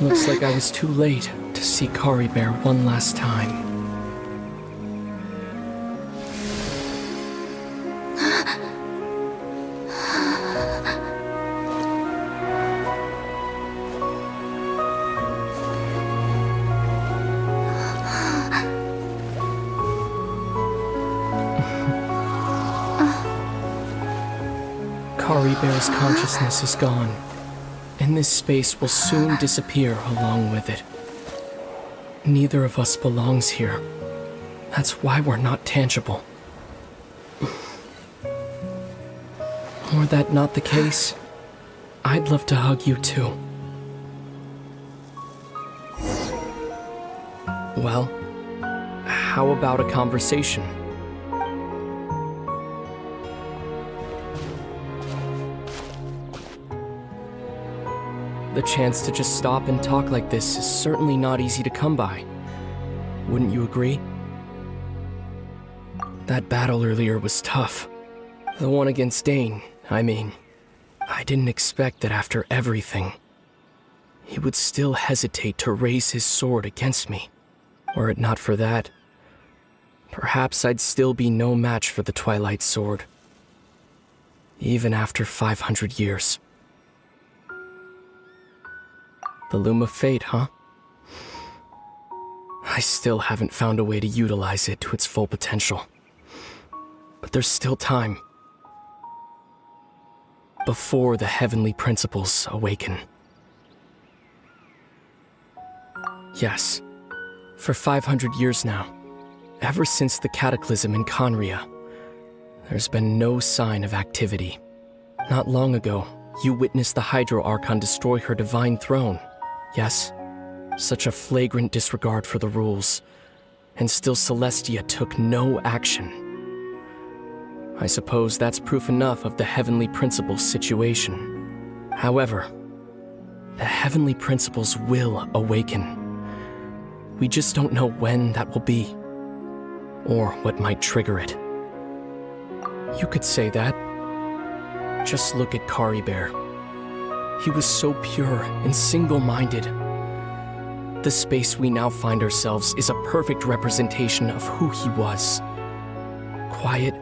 Looks like I was too late to see Kari Bear one last time. Kari Bear's consciousness is gone, and this space will soon disappear along with it. Neither of us belongs here. That's why we're not tangible. Were that not the case, I'd love to hug you too. Well, how about a conversation? The chance to just stop and talk like this is certainly not easy to come by. Wouldn't you agree? That battle earlier was tough. The one against Dane, I mean. I didn't expect that after everything, he would still hesitate to raise his sword against me. Were it not for that, perhaps I'd still be no match for the Twilight Sword. Even after 500 years. The Loom of Fate, huh? I still haven't found a way to utilize it to its full potential. But there's still time. Before the heavenly principles awaken. Yes, for 500 years now, ever since the cataclysm in Conria, there's been no sign of activity. Not long ago, you witnessed the Hydro Archon destroy her divine throne. Yes, such a flagrant disregard for the rules, and still Celestia took no action. I suppose that's proof enough of the Heavenly Principles situation. However, the Heavenly Principles will awaken. We just don't know when that will be, or what might trigger it. You could say that. Just look at Kari Bear. He was so pure and single-minded. The space we now find ourselves is a perfect representation of who he was. Quiet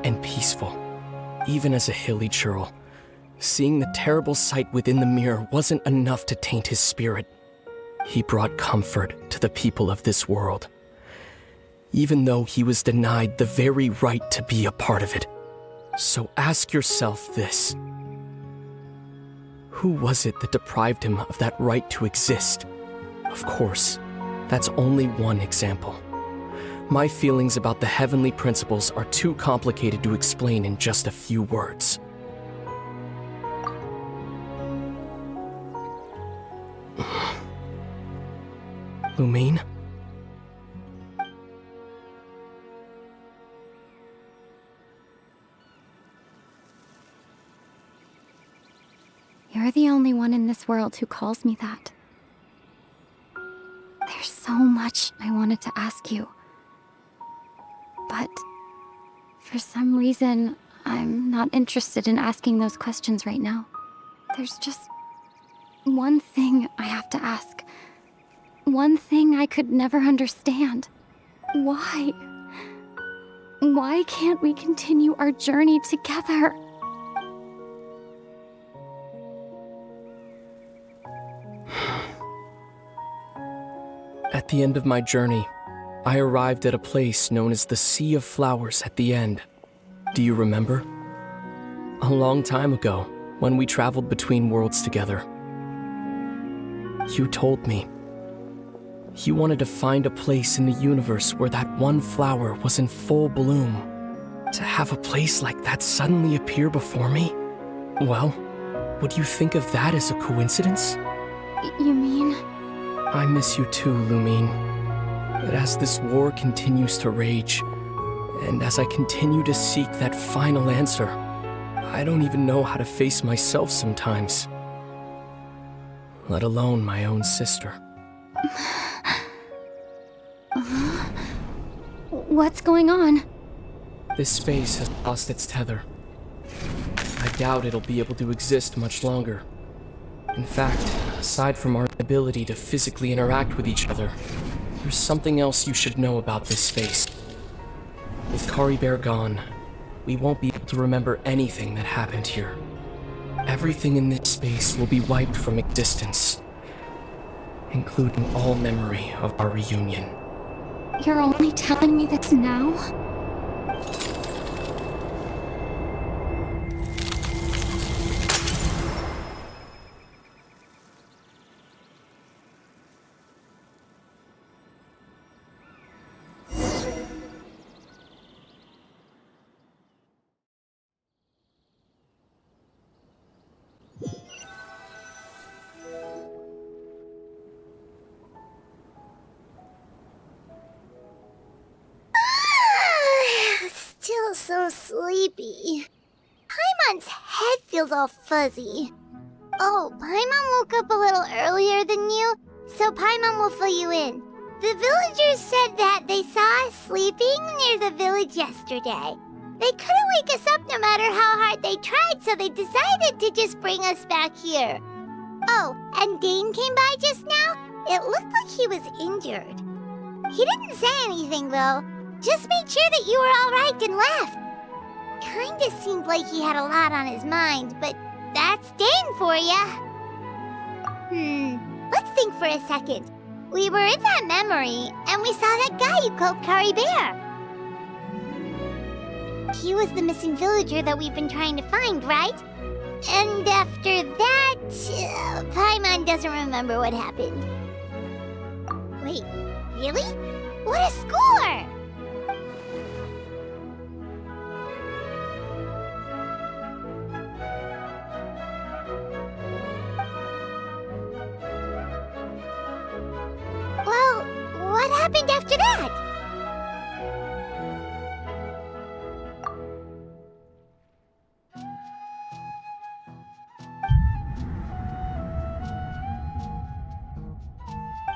and peaceful. Even as a hilly churl, seeing the terrible sight within the mirror wasn't enough to taint his spirit. He brought comfort to the people of this world, even though he was denied the very right to be a part of it. So ask yourself this. Who was it that deprived him of that right to exist? Of course, that's only one example. My feelings about the Heavenly Principles are too complicated to explain in just a few words. Lumine? You're the only one in this world who calls me that. There's so much I wanted to ask you. But for some reason, I'm not interested in asking those questions right now. There's just one thing I have to ask. One thing I could never understand. Why? Why can't we continue our journey together? At the end of my journey, I arrived at a place known as the Sea of Flowers at the end. Do you remember? A long time ago, when we traveled between worlds together. You told me. You wanted to find a place in the universe where that one flower was in full bloom. To have a place like that suddenly appear before me? Well, would you think of that as a coincidence? You mean? I miss you too, Lumine. But as this war continues to rage, and as I continue to seek that final answer, I don't even know how to face myself sometimes. Let alone my own sister. What's going on? This space has lost its tether. I doubt it'll be able to exist much longer. In fact, aside from our ability to physically interact with each other, there's something else you should know about this space. With Kari Bear gone, we won't be able to remember anything that happened here. Everything in this space will be wiped from existence, including all memory of our reunion. You're only telling me this now? Still so sleepy. Paimon's head feels all fuzzy. Oh, Paimon woke up a little earlier than you, so Paimon will fill you in. The villagers said that they saw us sleeping near the village yesterday. They couldn't wake us up no matter how hard they tried, so they decided to just bring us back here. Oh, and Dane came by just now. It looked like he was injured. He didn't say anything, though. Just made sure that you were all right and left. Kinda seemed like he had a lot on his mind, but that's Dane for ya. Let's think for a second. We were in that memory, and we saw that guy you called Kari Bear. He was the missing villager that we've been trying to find, right? And after that, Paimon doesn't remember what happened. Wait, really? What a score! Well, what happened after that?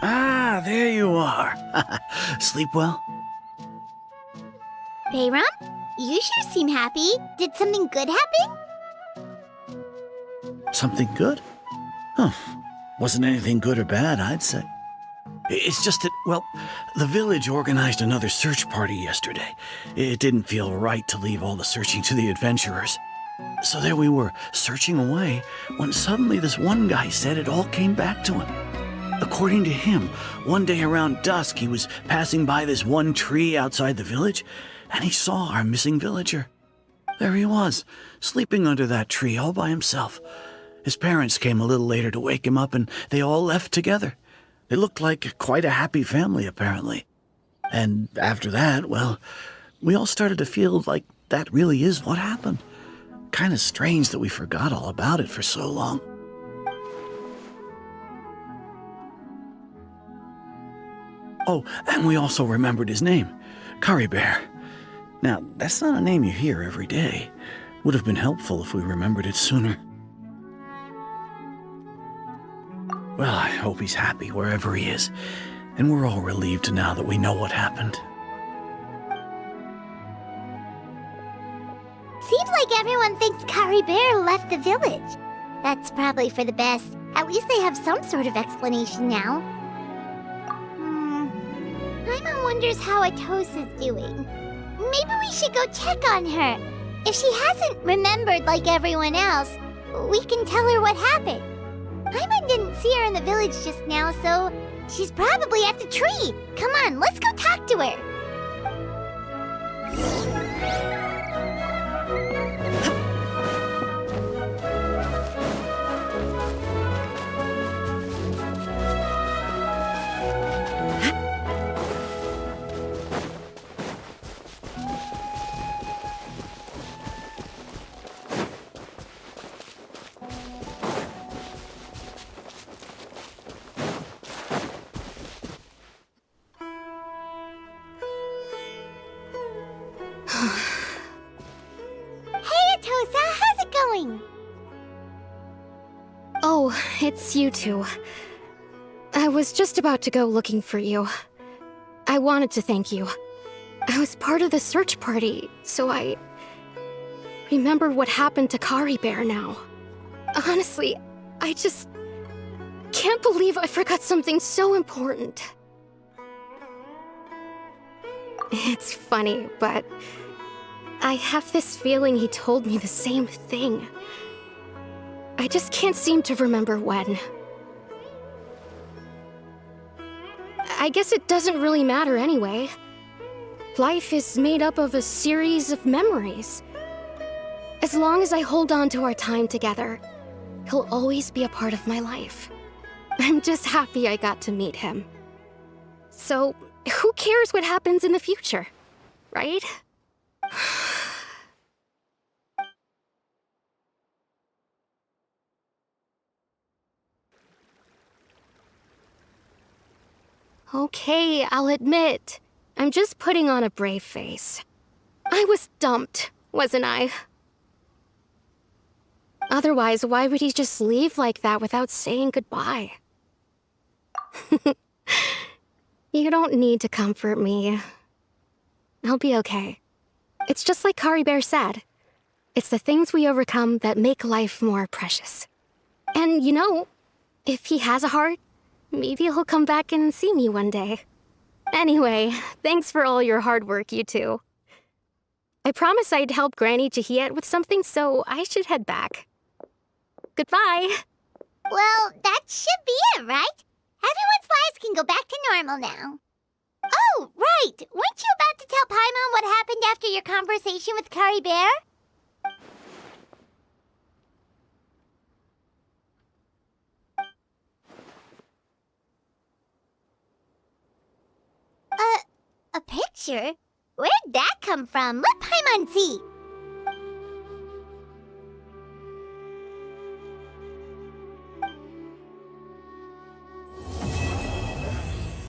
Ah, there you are. Sleep well? Bayram, you sure seem happy. Did something good happen? Something good? Huh. Wasn't anything good or bad, I'd say. It's just that, well, the village organized another search party yesterday. It didn't feel right to leave all the searching to the adventurers. So there we were, searching away, when suddenly this one guy said it all came back to him. According to him, one day around dusk he was passing by this one tree outside the village, and he saw our missing villager. There he was, sleeping under that tree all by himself. His parents came a little later to wake him up, and they all left together. They looked like quite a happy family, apparently. And after that, well, we all started to feel like that really is what happened. Kind of strange that we forgot all about it for so long. Oh, and we also remembered his name, Kari Bear. Now, that's not a name you hear every day. Would have been helpful if we remembered it sooner. Well, I hope he's happy wherever he is, and we're all relieved now that we know what happened. Seems like everyone thinks Kari Bear left the village. That's probably for the best. At least they have some sort of explanation now. Paimon wonders how Atosa's doing. Maybe we should go check on her. If she hasn't remembered like everyone else, we can tell her what happened. Paimon didn't see her in the village just now, so she's probably at the tree. Come on, let's go talk to her. Oh, it's you two. I was just about to go looking for you. I wanted to thank you. I was part of the search party, so I remembered what happened to Kari Bear now. Honestly, I just can't believe I forgot something so important. It's funny, but I have this feeling he told me the same thing. I just can't seem to remember when. I guess it doesn't really matter anyway. Life is made up of a series of memories. As long as I hold on to our time together, he'll always be a part of my life. I'm just happy I got to meet him. So, who cares what happens in the future, right? Okay, I'll admit, I'm just putting on a brave face. I was dumped, wasn't I? Otherwise, why would he just leave like that without saying goodbye? You don't need to comfort me. I'll be okay. It's just like Kari Bear said. It's the things we overcome that make life more precious. And you know, if he has a heart, maybe he'll come back and see me one day. Anyway, thanks for all your hard work, you two. I promised I'd help Granny Jahiet with something, so I should head back. Goodbye. Well, that should be it, right? Everyone's lives can go back to normal now. Oh, right! Weren't you about to tell Paimon what happened after your conversation with Kari Bear? A picture? Where'd that come from? Let Paimon see.